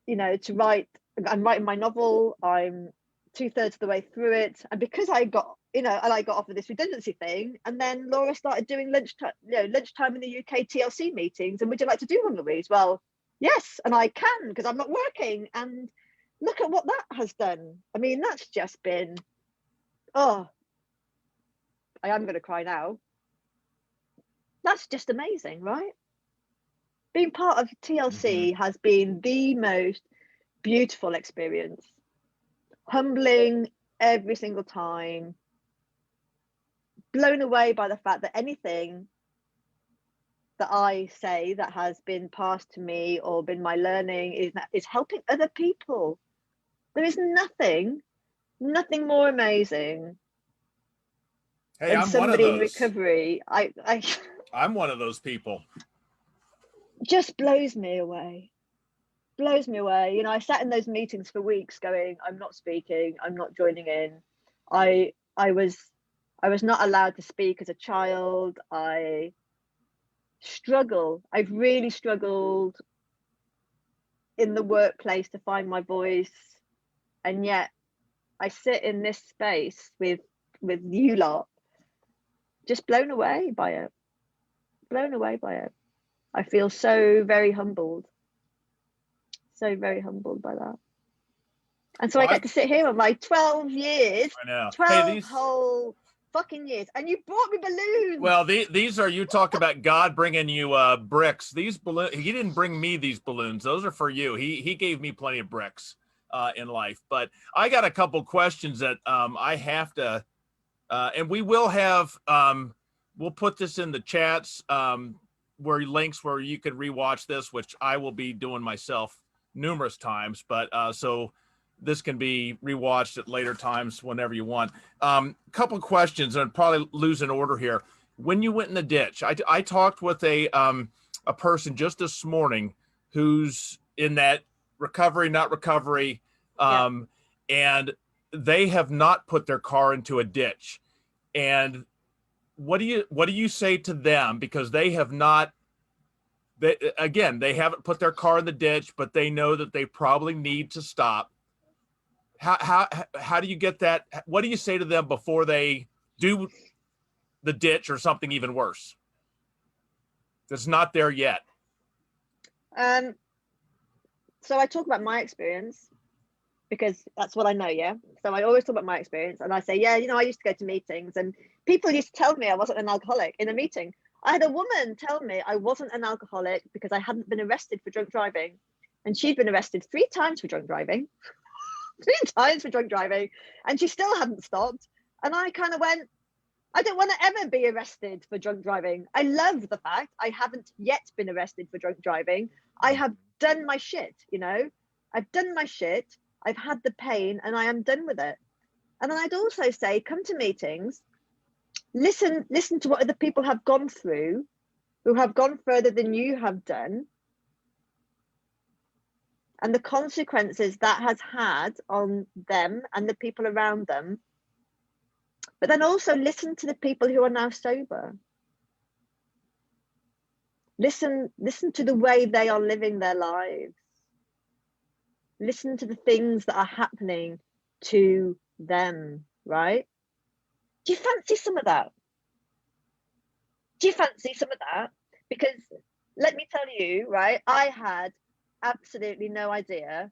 you know, to write. I'm writing my novel. I'm 2/3 of the way through it, and because I got, you know, and I got offered this redundancy thing, and then Laura started doing lunchtime in the UK TLC meetings. And would you like to do one, Louise? Well, yes, and I can because I'm not working. And look at what that has done. I mean, that's just been, oh, I am going to cry now. That's just amazing, right? Being part of TLC has been the most beautiful experience. Humbling every single time. Blown away by the fact that anything that I say that has been passed to me or been my learning is helping other people. There is nothing more amazing Hey, than I'm one of somebody in those. recovery. I'm one of those people. Just blows me away. Blows me away. You know, I sat in those meetings for weeks going, I'm not speaking, I'm not joining in. I was not allowed to speak as a child. I've really struggled in the workplace to find my voice. And yet I sit in this space with you lot, just blown away by it. Blown away by it. I feel so very humbled. So very humbled by that. And so Well, I get to sit here on my 12 years, I know. 12 whole fucking years, and you brought me balloons. Well, these are, you talk about God bringing you bricks. These balloons, he didn't bring me these balloons. Those are for you. He gave me plenty of bricks in life. But I got a couple questions that I have to, and we will have, we'll put this in the chats where links where you could rewatch this, which I will be doing myself numerous times. But so this can be rewatched at later times whenever you want. Couple questions, and I'd probably lose an order here. When you went in the ditch, I talked with a person just this morning who's in that recovery, not recovery, and they have not put their car into a ditch. And what do you say to them? Because they have not, they haven't put their car in the ditch, but they know that they probably need to stop. How do you get that? What do you say to them before they do the ditch or something even worse that's not there yet? So I talk about my experience because that's what I know, yeah? So I always talk about my experience, and I say, yeah, you know, I used to go to meetings and people used to tell me I wasn't an alcoholic in a meeting. I had a woman tell me I wasn't an alcoholic because I hadn't been arrested for drunk driving. And she'd been arrested 3 times for drunk driving. 3 times for drunk driving, and she still hadn't stopped. And I kind of went, I don't want to ever be arrested for drunk driving. I love the fact I haven't yet been arrested for drunk driving. I have done my shit, you know. I've done my shit. I've had the pain, and I am done with it. And then I'd also say, come to meetings, listen to what other people have gone through, who have gone further than you have done, and the consequences that has had on them and the people around them. But then also listen to the people who are now sober. Listen to the way they are living their lives. Listen to the things that are happening to them, right? Do you fancy some of that? Do you fancy some of that? Because let me tell you, right, I had absolutely no idea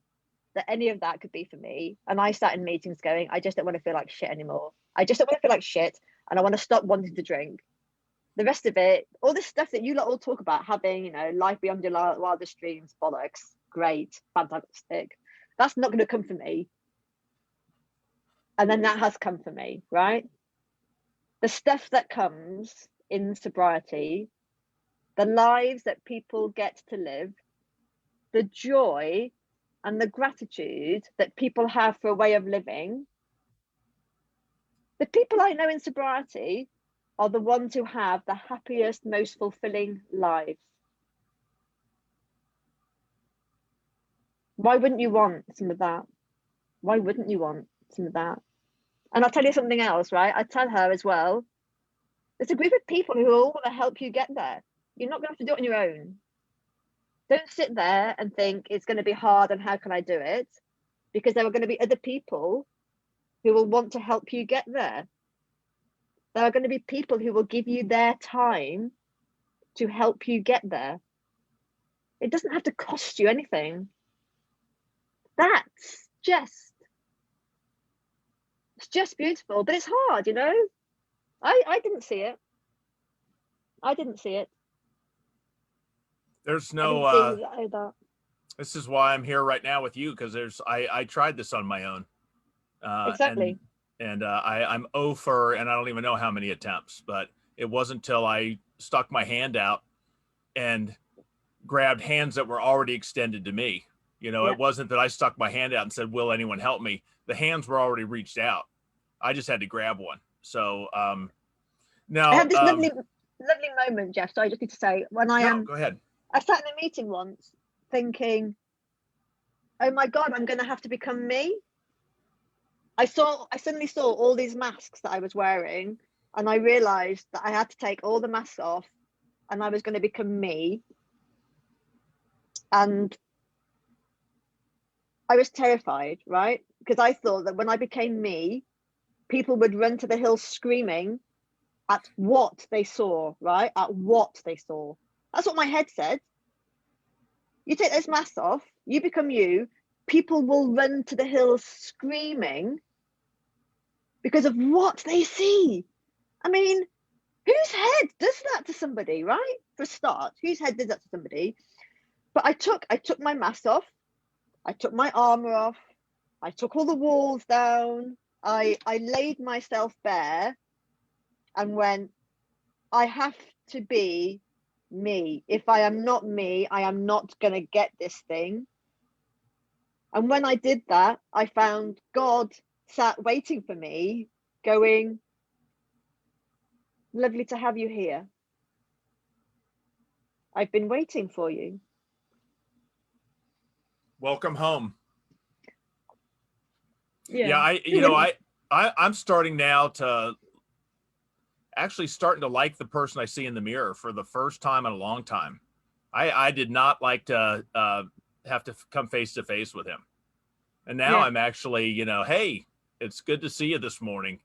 that any of that could be for me. And I sat in meetings going, I just don't want to feel like shit anymore. I just don't want to feel like shit, and I want to stop wanting to drink. The rest of it, all this stuff that you lot all talk about, having, you know, life beyond your wildest dreams, bollocks, great, fantastic. That's not going to come for me. And then that has come for me, right? the stuff that comes in sobriety, the lives that people get to live, the joy and the gratitude that people have for a way of living. The people I know in sobriety are the ones who have the happiest, most fulfilling lives. Why wouldn't you want some of that? Why wouldn't you want some of that? And I'll tell you something else, right? I tell her as well, there's a group of people who all want to help you get there. You're not going to have to do it on your own. Don't sit there and think it's going to be hard and how can I do it? Because there are going to be other people who will want to help you get there. There are going to be people who will give you their time to help you get there. It doesn't have to cost you anything. That's just, it's just beautiful, but it's hard, you know? I didn't see it. I didn't see it. There's I no, didn't see that. this is why I'm here right now with you, because I tried this on my own. Exactly. And I'm 0 for, and I don't even know how many attempts, but it wasn't until I stuck my hand out and grabbed hands that were already extended to me. You know, Yeah. It wasn't that I stuck my hand out and said, will anyone help me? The hands were already reached out. I just had to grab one. So now I had this lovely moment, Jeff. So I just need to say, when go ahead. I sat in a meeting once thinking, oh my God, I'm going to have to become me. I suddenly saw all these masks that I was wearing, and I realized that I had to take all the masks off and I was going to become me. And I was terrified, right? Because I thought that when I became me, people would run to the hills screaming at what they saw, right? At what they saw. That's what my head said. You take those masks off, you become you, people will run to the hills screaming because of what they see. I mean, whose head does that to somebody, right? For a start, whose head does that to somebody? But I took my mask off, I took my armor off, I took all the walls down, I laid myself bare and went, I have to be me. If I am not me, I am not going to get this thing. And when I did that, I found God sat waiting for me, going, lovely to have you here. I've been waiting for you. Welcome home. Yeah. I'm starting now to actually starting to like the person I see in the mirror for the first time in a long time. I did not like to have to come face to face with him. And now Yeah. I'm actually, hey, it's good to see you this morning.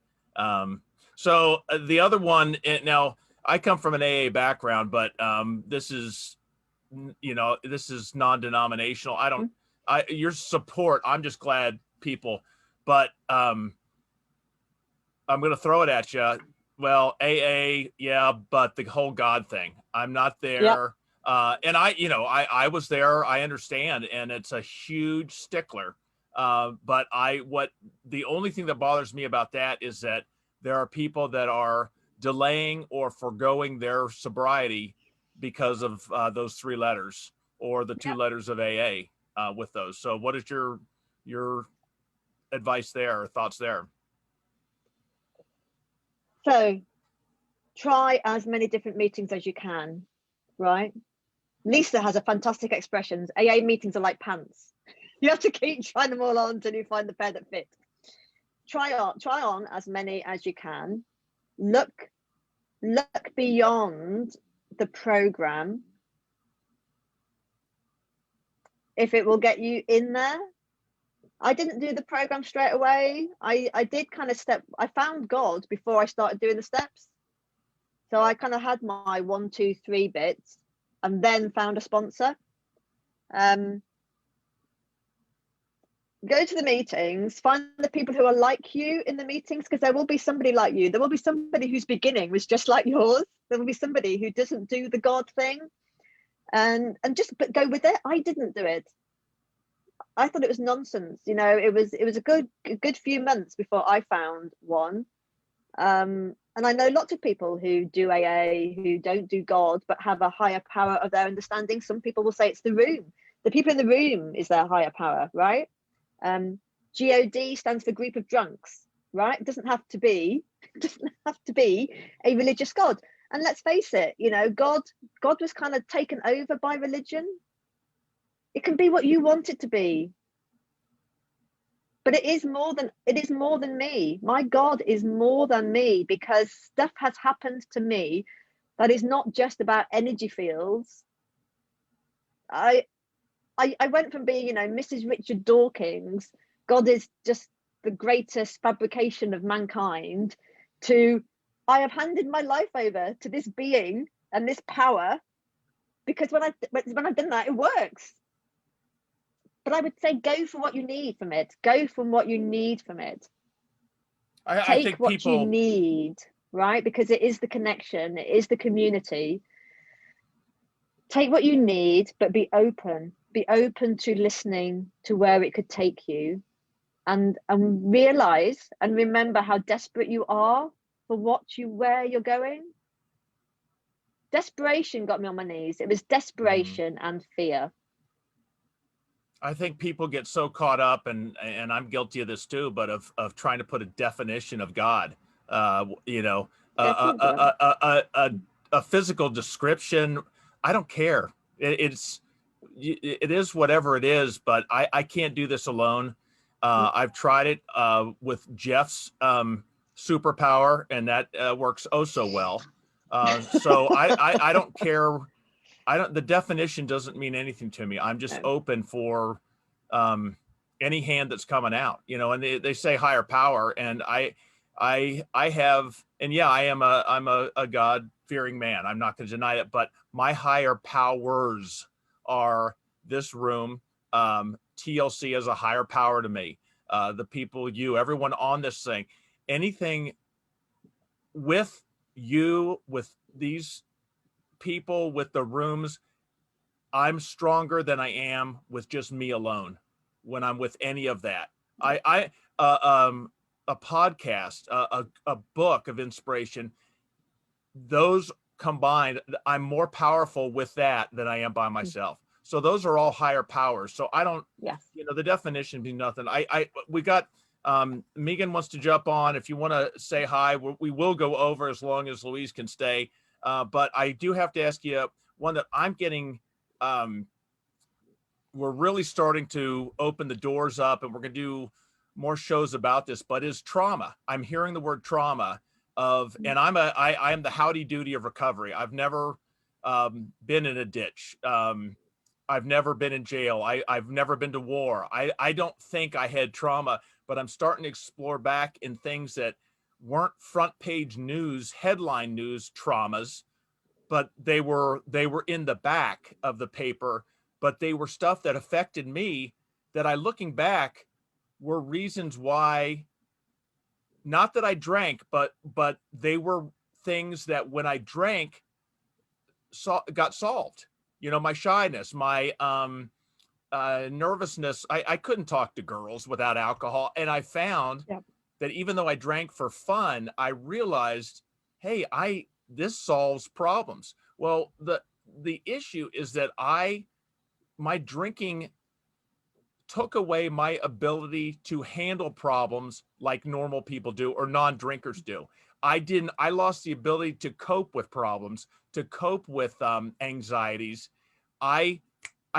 So the other one, now I come from an AA background, but this is, this is non-denominational. Your support, I'm just glad people, but I'm going to throw it at you. Well, AA, yeah, but the whole God thing, I'm not there. Yep. And I was there, I understand. And it's a huge stickler. But the only thing that bothers me about that is that there are people that are delaying or foregoing their sobriety because of those 3 letters or the 2 letters of AA with those. So what is your advice there or thoughts there? So try as many different meetings as you can, right? Lisa has a fantastic expression. AA meetings are like pants. You have to keep trying them all on until you find the pair that fit. Try on as many as you can. Look beyond the program. If it will get you in there. I didn't do the program straight away. I did kind of I found God before I started doing the steps. So I kind of had my 1, 2, 3 bits and then found a sponsor. Go to the meetings, find the people who are like you in the meetings, because there will be somebody like you. There will be somebody whose beginning was just like yours. There will be somebody who doesn't do the God thing and just go with it. I didn't do it. I thought it was nonsense. It was a good few months before I found one. And And I know lots of people who do AA, who don't do God, but have a higher power of their understanding. Some people will say it's the room. The people in the room is their higher power, right? GOD stands for group of drunks, right? It doesn't have to be a religious God. And let's face it, you know, God was kind of taken over by religion. It can be what you want it to be. But it is more than me. My God is more than me, because stuff has happened to me that is not just about energy fields. I went from being, you know, Mrs. Richard Dawkins, God is just the greatest fabrication of mankind, to I have handed my life over to this being and this power, because when I've done that, it works. But I would say go for what you need from it. Go from what you need from it. I Take think what you people, need, right? Because it is the connection, it is the community. Take what you need, but be open. Be open to listening to where it could take you, and realize and remember how desperate you are for where you're going. Desperation got me on my knees. It was desperation and fear. I think people get so caught up, and I'm guilty of this too, but of trying to put a definition of God, you know, a physical description. I don't care. It is whatever it is, but I can't do this alone. I've tried it with Jeff's superpower, and that works oh so well. So I don't care. The definition doesn't mean anything to me. I'm just open for any hand that's coming out, you know, and they say higher power. And I have, and yeah, I'm a God fearing man. I'm not going to deny it, but my higher powers are this room. TLC is a higher power to me. The people, everyone on this thing, anything with you, with these people, with the rooms, I'm stronger than I am with just me alone when I'm with any of that. A podcast, a book of inspiration, those combined, I'm more powerful with that than I am by myself. So those are all higher powers. So I don't, you know, the definition be nothing. We got, Megan wants to jump on. If you want to say hi, we will go over as long as Louise can stay. But I do have to ask you one that I'm getting, we're really starting to open the doors up, and we're going to do more shows about this, but is trauma. I'm hearing the word trauma and I am the howdy doody of recovery. I've never been in a ditch. I've never been in jail. I've never been to war. I don't think I had trauma, but I'm starting to explore back in things that weren't front page news, headline news traumas, but they were in the back of the paper, but they were stuff that affected me that looking back were reasons why, not that I drank, but they were things that when I drank got solved. You know, my shyness, my nervousness. I couldn't talk to girls without alcohol. And I found that even though I drank for fun, I realized, hey, this solves problems. Well, the issue is that my drinking took away my ability to handle problems like normal people do or non-drinkers do. I lost the ability to cope with problems, to cope with anxieties. I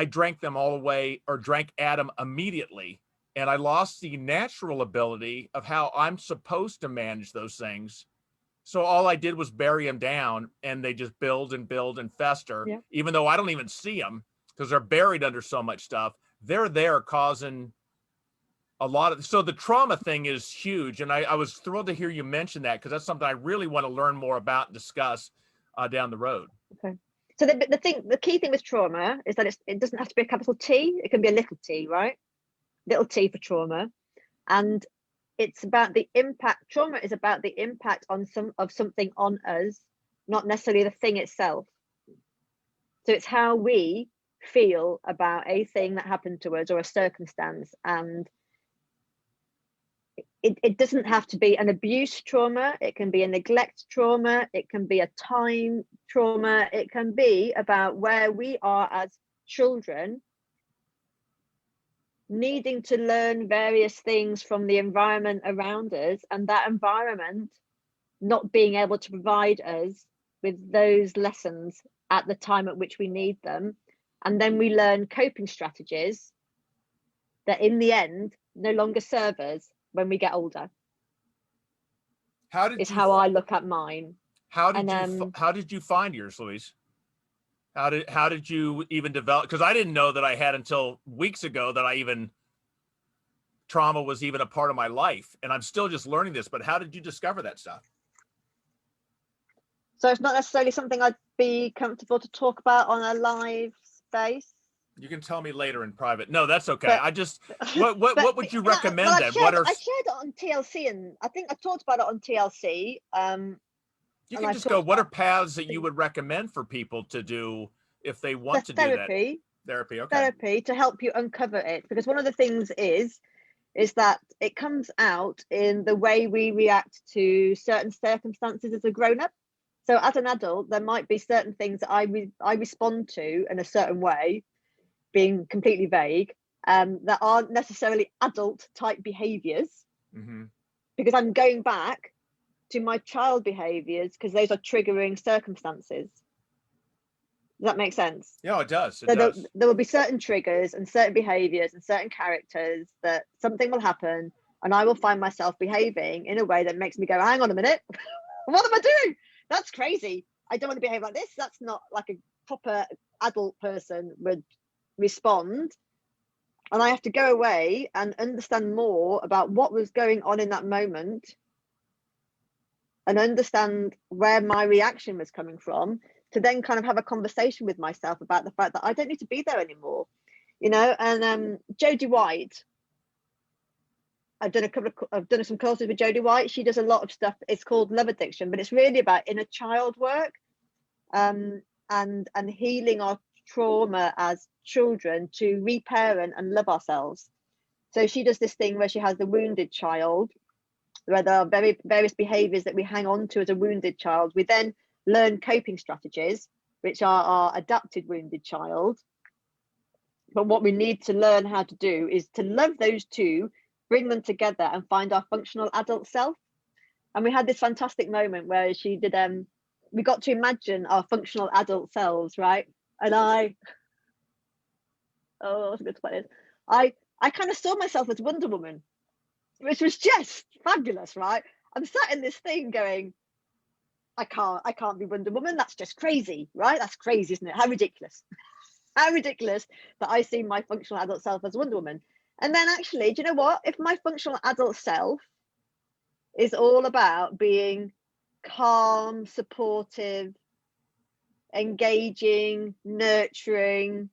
drank them all away, or drank at them immediately. And I lost the natural ability of how I'm supposed to manage those things. So all I did was bury them down, and they just build and build and fester, even though I don't even see them because they're buried under so much stuff. They're there causing a lot of, so the trauma thing is huge. And I was thrilled to hear you mention that, because that's something I really want to learn more about and discuss down the road. Okay. So the key thing with trauma is that it doesn't have to be a capital T. It can be a little t, right? Little t for trauma. And it's about the impact. Trauma is about the impact of something on us, not necessarily the thing itself. So it's how we feel about a thing that happened to us or a circumstance. And it doesn't have to be an abuse trauma. It can be a neglect trauma. It can be a time trauma. It can be about where we are as children needing to learn various things from the environment around us, and that environment not being able to provide us with those lessons at the time at which we need them. And then we learn coping strategies that in the end no longer serve us when we get older. How did is you how I look at mine. how did you find yours, Louise? How did you even develop? Because I didn't know that I had until weeks ago that trauma was even a part of my life, and I'm still just learning this. But how did you discover that stuff? So it's not necessarily something I'd be comfortable to talk about on a live space. You can tell me later in private. No, that's okay. But, I just what would you recommend then? I shared it on TLC, and I think I talked about it on TLC. You can just go, what are paths that you would recommend for people to do if they want to do that? Therapy, okay. Therapy to help you uncover it. Because one of the things is that it comes out in the way we react to certain circumstances as a grown-up. So as an adult, there might be certain things that I respond to in a certain way, being completely vague, that aren't necessarily adult type behaviors, because I'm going back to my child behaviors because those are triggering circumstances. Does that make sense? Yeah, it does. It does. There will be certain triggers and certain behaviors and certain characters that something will happen, and I will find myself behaving in a way that makes me go, hang on a minute, what am I doing? That's crazy. I don't want to behave like this. That's not like a proper adult person would respond. And I have to go away and understand more about what was going on in that moment and understand where my reaction was coming from, to then kind of have a conversation with myself about the fact that I don't need to be there anymore, you know. And Jodie White, I've done some courses with Jodie White. She does a lot of stuff. It's called Love Addiction, but it's really about inner child work, and healing our trauma as children to reparent and love ourselves. So she does this thing where she has the wounded child, where there are various behaviors that we hang on to as a wounded child. We then learn coping strategies, which are our adapted wounded child. But what we need to learn how to do is to love those two, bring them together and find our functional adult self. And we had this fantastic moment where she did, we got to imagine our functional adult selves, right? And what's a good spot is, I kind of saw myself as Wonder Woman, which was just fabulous, right? I'm sat in this thing going, I can't be Wonder Woman. That's just crazy, right? That's crazy, isn't it? How ridiculous. How ridiculous that I see my functional adult self as Wonder Woman. And then actually, do you know what? If my functional adult self is all about being calm, supportive, engaging, nurturing,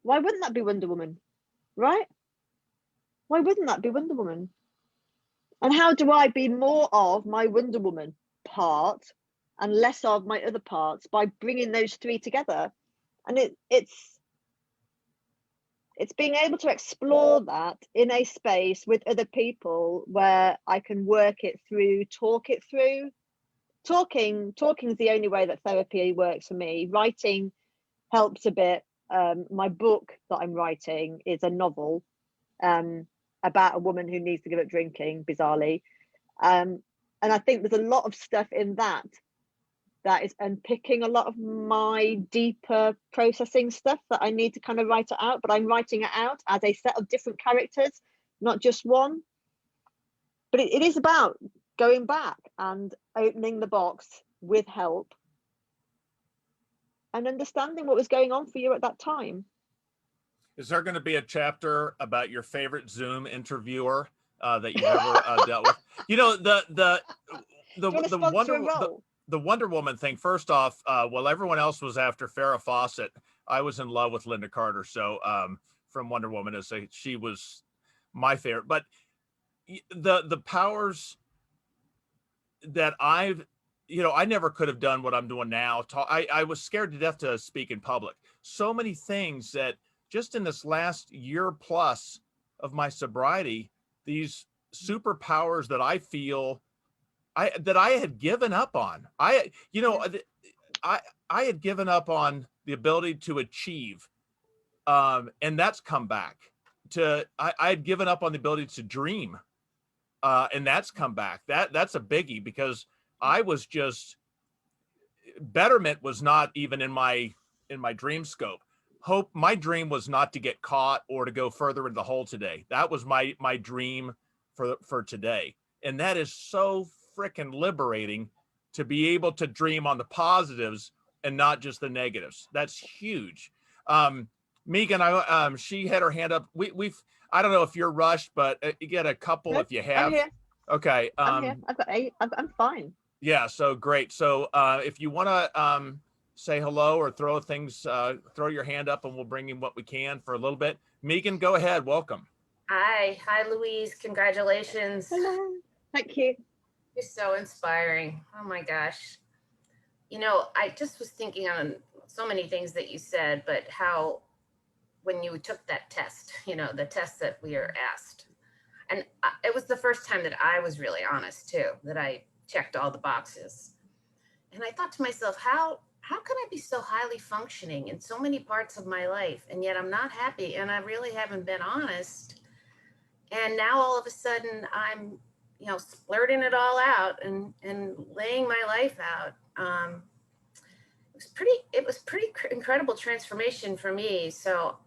why wouldn't that be Wonder Woman, right? Why wouldn't that be Wonder Woman? And how do I be more of my Wonder Woman part and less of my other parts by bringing those three together? And it's being able to explore that in a space with other people where I can work it through, talk it through. Talking is the only way that therapy works for me. Writing helps a bit. My book that I'm writing is a novel about a woman who needs to give up drinking, bizarrely. And I think there's a lot of stuff in that is unpicking a lot of my deeper processing stuff that I need to kind of write it out, but I'm writing it out as a set of different characters, not just one. But it is about going back and opening the box with help and understanding what was going on for you at that time. Is there going to be a chapter about your favorite Zoom interviewer that you ever dealt with? You know, the Wonder Woman thing. First off, while everyone else was after Farrah Fawcett, I was in love with Linda Carter. So from Wonder Woman, she was my favorite. But the powers that I never could have done what I'm doing now. I was scared to death to speak in public. So many things that just in this last year plus of my sobriety, these superpowers that I feel that I had given up on. I had given up on the ability to achieve, and that's come back. I had given up on the ability to dream, and that's come back. That's a biggie, because I was just, betterment was not even in my dream scope. Hope, my dream was not to get caught or to go further into the hole today. That was my dream for today, and that is so freaking liberating, to be able to dream on the positives and not just the negatives. That's huge. Megan, she had her hand up. We've I don't know if you're rushed, but you get a couple Good. if you I'm have. here. Okay. I'm here. I've got 8. I'm fine. Yeah. So great. So if you want to say hello or throw things, throw your hand up, and we'll bring in what we can for a little bit. Megan, go ahead. Welcome. Hi, Louise. Congratulations. Hello. Thank you. You're so inspiring. Oh my gosh. You know, I just was thinking on so many things that you said, but how when you took that test, the test that we are asked, and it was the first time that I was really honest too, that I checked all the boxes. And I thought to myself, how can I be so highly functioning in so many parts of my life, and yet I'm not happy, and I really haven't been honest. And now all of a sudden I'm, splurting it all out and laying my life out. It was pretty incredible transformation for me. So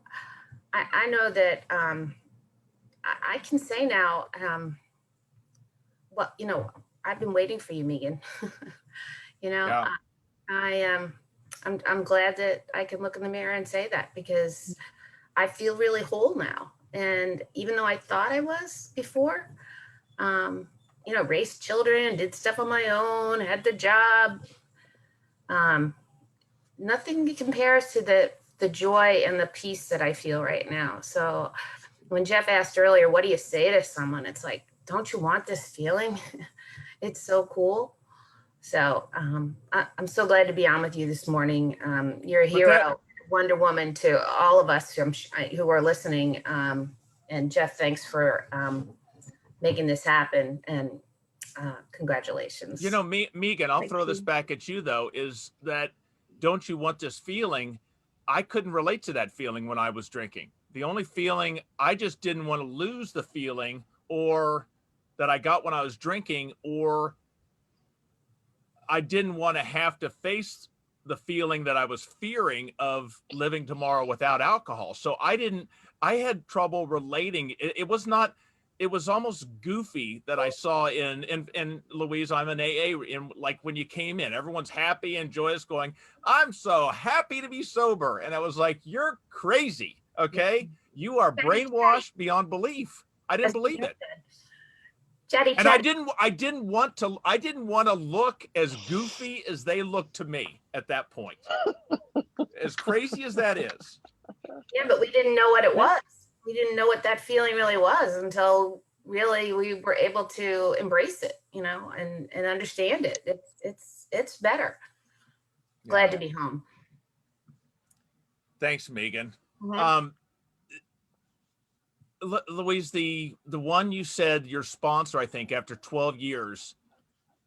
I know that I can say now, I've been waiting for you, Megan. Yeah. I'm glad that I can look in the mirror and say that, because I feel really whole now. And even though I thought I was before, raised children, did stuff on my own, had the job, nothing compares to the joy and the peace that I feel right now. So when Jeff asked earlier, what do you say to someone? It's like, don't you want this feeling? It's so cool. So I'm so glad to be on with you this morning. You're a hero, Wonder Woman to all of us who are listening. And Jeff, thanks for making this happen. And congratulations. Megan, I'll throw this back at you, though, is that, don't you want this feeling? I couldn't relate to that feeling when I was drinking. The only feeling, I just didn't want to lose the feeling, or that I got when I was drinking, or I didn't want to have to face the feeling that I was fearing of living tomorrow without alcohol. So I had trouble relating. It was almost goofy that I saw in Louise, I'm an AA, like when you came in, everyone's happy and joyous going, I'm so happy to be sober. And I was like, you're crazy. Okay. You are brainwashed beyond belief. I didn't believe it. And I didn't want to look as goofy as they looked to me at that point. As crazy as that is. Yeah, but we didn't know what it was. We didn't know what that feeling really was until really we were able to embrace it, and understand it. It's better. Glad to be home. Thanks, Megan. Mm-hmm. Louise, the one you said, your sponsor, I think, after 12 years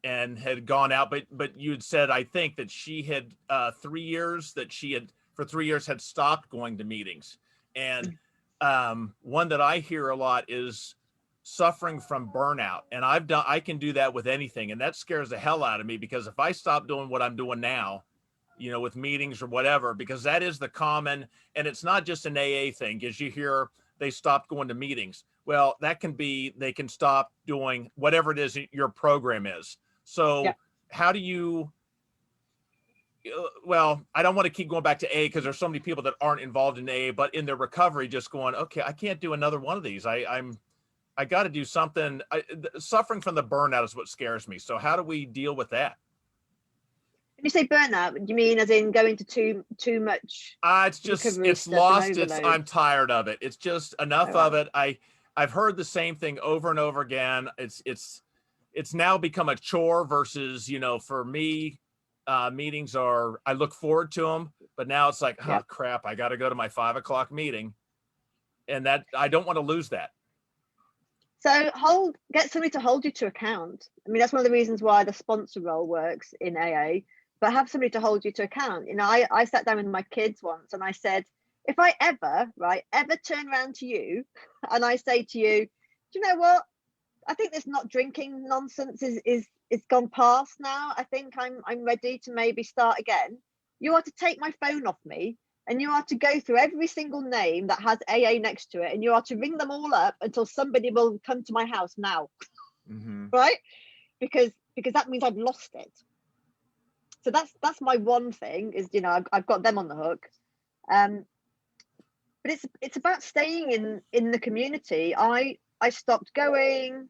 and had gone out, but you had said, I think, that she had 3 years, that she had for 3 years had stopped going to meetings. And one that I hear a lot is suffering from burnout. And I can do that with anything. And that scares the hell out of me, because if I stop doing what I'm doing now, with meetings or whatever, because that is the common, and it's not just an AA thing, as you hear, they stopped going to meetings. Well, that can be, they can stop doing whatever it is your program is. So how do you, well, I don't want to keep going back to AA, because there's so many people that aren't involved in AA, but in their recovery, just going, okay, I can't do another one of these. I got to do something. Suffering from the burnout is what scares me. So how do we deal with that? When you say burnout, do you mean as in going to too much? It's just, it's lost. I'm tired of it. It's just enough of it. I've heard the same thing over and over again. It's now become a chore versus, for me, meetings I look forward to them, but now it's like, oh crap, I got to go to my 5 o'clock meeting. And that, I don't want to lose that. So get somebody to hold you to account. I mean, that's one of the reasons why the sponsor role works in AA, but have somebody to hold you to account. You know, I sat down with my kids once and I said, if I ever turn around to you and I say to you, do you know what? I think this not drinking nonsense is gone past now. I think I'm ready to maybe start again. You are to take my phone off me and you are to go through every single name that has AA next to it, and you are to ring them all up until somebody will come to my house now. Right? Because that means I've lost it. So that's my one thing is, you know, I've got them on the hook. But it's about staying in the community. I stopped going.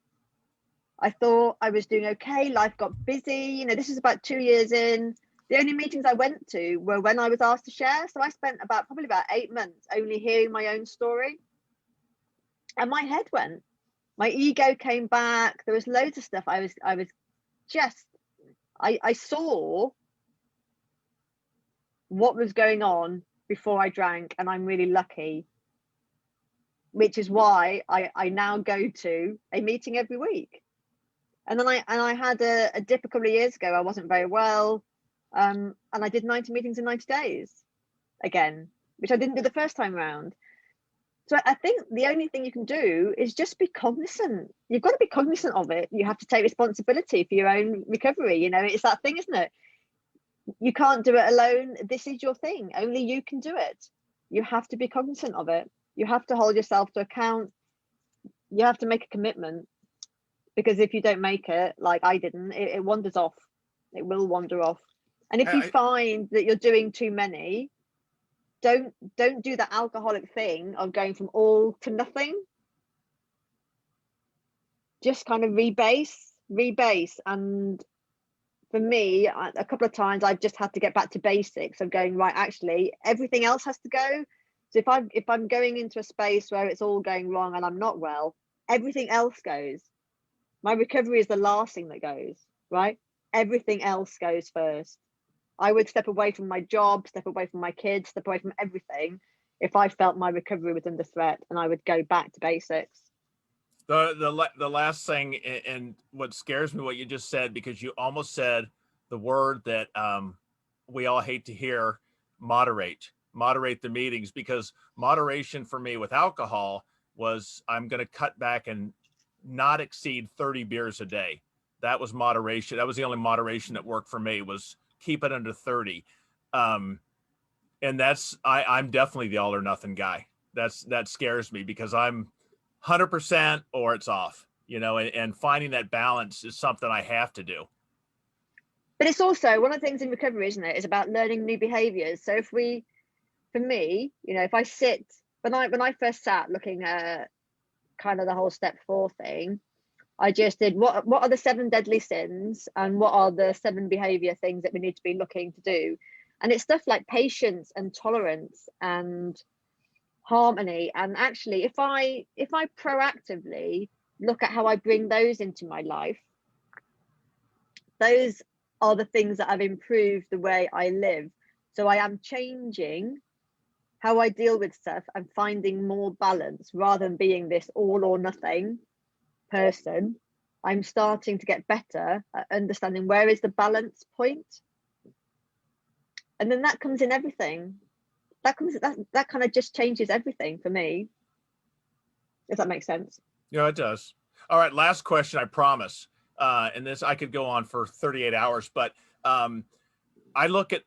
I thought I was doing okay. Life got busy. You know, this is about 2 years in. The only meetings I went to were when I was asked to share. So I spent probably about 8 months only hearing my own story. And my head went. My ego came back. There was loads of stuff. I saw what was going on before I drank, and I'm really lucky, which is why I now go to a meeting every week. And then I had a dip a couple of years ago. I wasn't very well, and I did 90 meetings in 90 days again, which I didn't do the first time around. So I think the only thing you can do is just be cognizant. You've got to be cognizant of it. You have to take responsibility for your own recovery. You know, it's that thing, isn't it? You can't do it alone. This is your thing. Only you can do it. You have to be cognizant of it. You have to hold yourself to account. You have to make a commitment, because if you don't make it, like I didn't, it wanders off. It will wander off. And if you find that you're doing too many, don't do the alcoholic thing of going from all to nothing. Just kind of rebase. And for me, a couple of times I've just had to get back to basics of going, right, actually everything else has to go. So if I'm going into a space where it's all going wrong and I'm not well, everything else goes. My recovery is the last thing that goes, right? Everything else goes first. I would step away from my job, step away from my kids, step away from everything if I felt my recovery was under threat, and I would go back to basics. The last thing, and what scares me, what you just said, because you almost said the word that we all hate to hear: moderate the meetings. Because moderation for me with alcohol was, I'm going to cut back and not exceed 30 beers a day. That was moderation. That was the only moderation that worked for me, was keep it under 30. And I'm definitely the all or nothing guy. That scares me, because I'm 100% or it's off, you know, and finding that balance is something I have to do. But it's also one of the things in recovery, isn't it, is about learning new behaviors. So for me, you know, if I sit, when I first sat looking at kind of the whole step 4 thing, I just did what are the 7 deadly sins, and what are the 7 behavior things that we need to be looking to do. And it's stuff like patience and tolerance and harmony. And actually, if I proactively look at how I bring those into my life, those are the things that have improved the way I live. So I am changing how I deal with stuff and finding more balance, rather than being this all or nothing person. I'm starting to get better at understanding where is the balance point. And then that comes in everything. That kind of just changes everything for me. If that makes sense. Yeah, it does. All right, last question, I promise. And this, I could go on for 38 hours, but I look at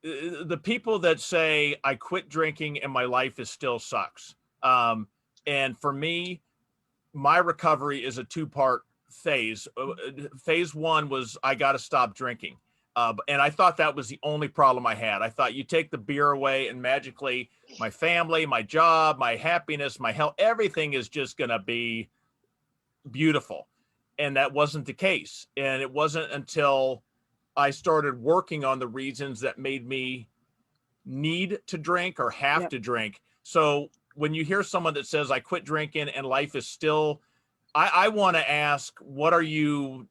the people that say, I quit drinking and my life is still sucks. And for me, my recovery is a 2-part phase. Phase 1 was, I got to stop drinking. And I thought that was the only problem I had. I thought you take the beer away and magically my family, my job, my happiness, my health, everything is just going to be beautiful. And that wasn't the case. And it wasn't until I started working on the reasons that made me need to drink or have to drink. So when you hear someone that says, I quit drinking and life is still, I want to ask, what are you,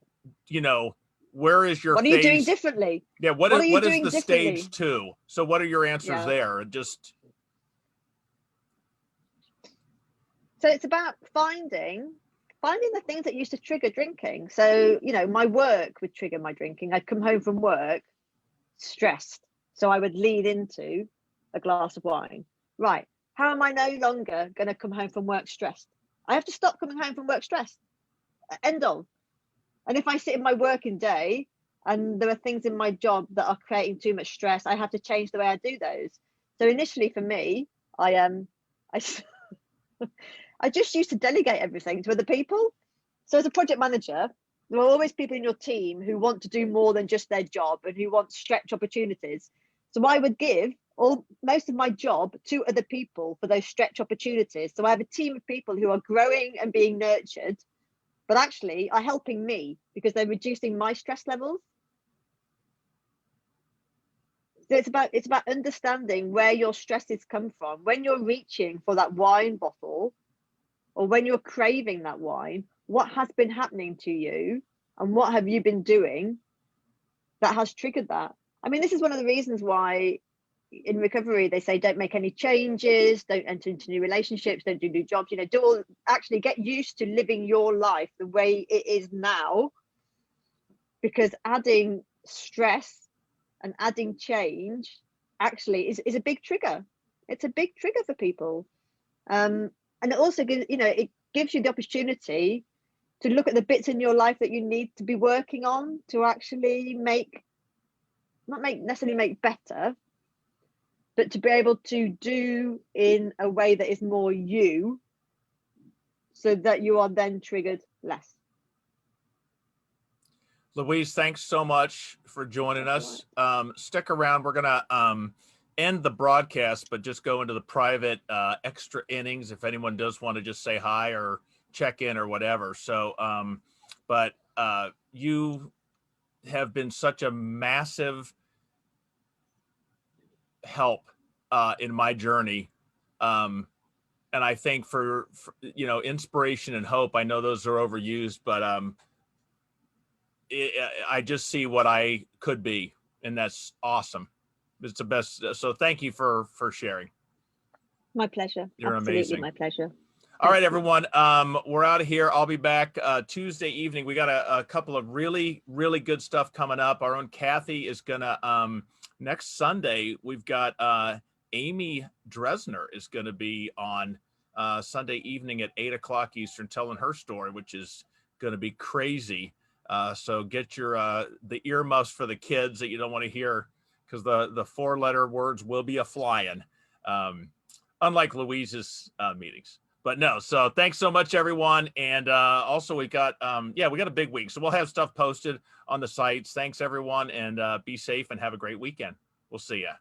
you know, where is your What are you doing differently? Yeah, what is the stage 2? So what are your answers there? Just so it's about finding finding the things that used to trigger drinking. So, you know, my work would trigger my drinking. I'd come home from work stressed. So I would lead into a glass of wine. Right. How am I no longer going to come home from work stressed? I have to stop coming home from work stressed. End of. And if I sit in my working day and there are things in my job that are creating too much stress, I have to change the way I do those. So initially for me, I just used to delegate everything to other people. So as a project manager, there are always people in your team who want to do more than just their job and who want stretch opportunities. So I would give most of my job to other people for those stretch opportunities. So I have a team of people who are growing and being nurtured, but actually are helping me because they're reducing my stress levels. So it's about understanding where your stresses come from. When you're reaching for that wine bottle, or when you're craving that wine, what has been happening to you and what have you been doing that has triggered that? I mean, this is one of the reasons why in recovery they say don't make any changes, don't enter into new relationships, don't do new jobs, you know, actually get used to living your life the way it is now, because adding stress and adding change actually is a big trigger. It's a big trigger for people. And it also gives, you know, it gives you the opportunity to look at the bits in your life that you need to be working on to actually not necessarily make better, but to be able to do in a way that is more you, so that you are then triggered less. Louise, thanks so much for joining us. Stick around. We're gonna end the broadcast, but just go into the private extra innings if anyone does want to just say hi or check in or whatever. So, but you have been such a massive help in my journey. And I think for, you know, inspiration and hope, I know those are overused, but I just see what I could be, and that's awesome. It's the best. So thank you for sharing. My pleasure. You're Absolutely amazing. My pleasure. All right, everyone. We're out of here. I'll be back Tuesday evening. We got a couple of really, really good stuff coming up. Our own Kathy is gonna next Sunday. We've got Amy Dresner is gonna be on Sunday evening at 8 o'clock Eastern, telling her story, which is gonna be crazy. So get your the earmuffs for the kids that you don't want to hear, because the 4-letter words will be a flying, unlike Louise's meetings. But no, so thanks so much, everyone. And also we got we got a big week, so we'll have stuff posted on the sites. Thanks, everyone, and be safe and have a great weekend. We'll see ya.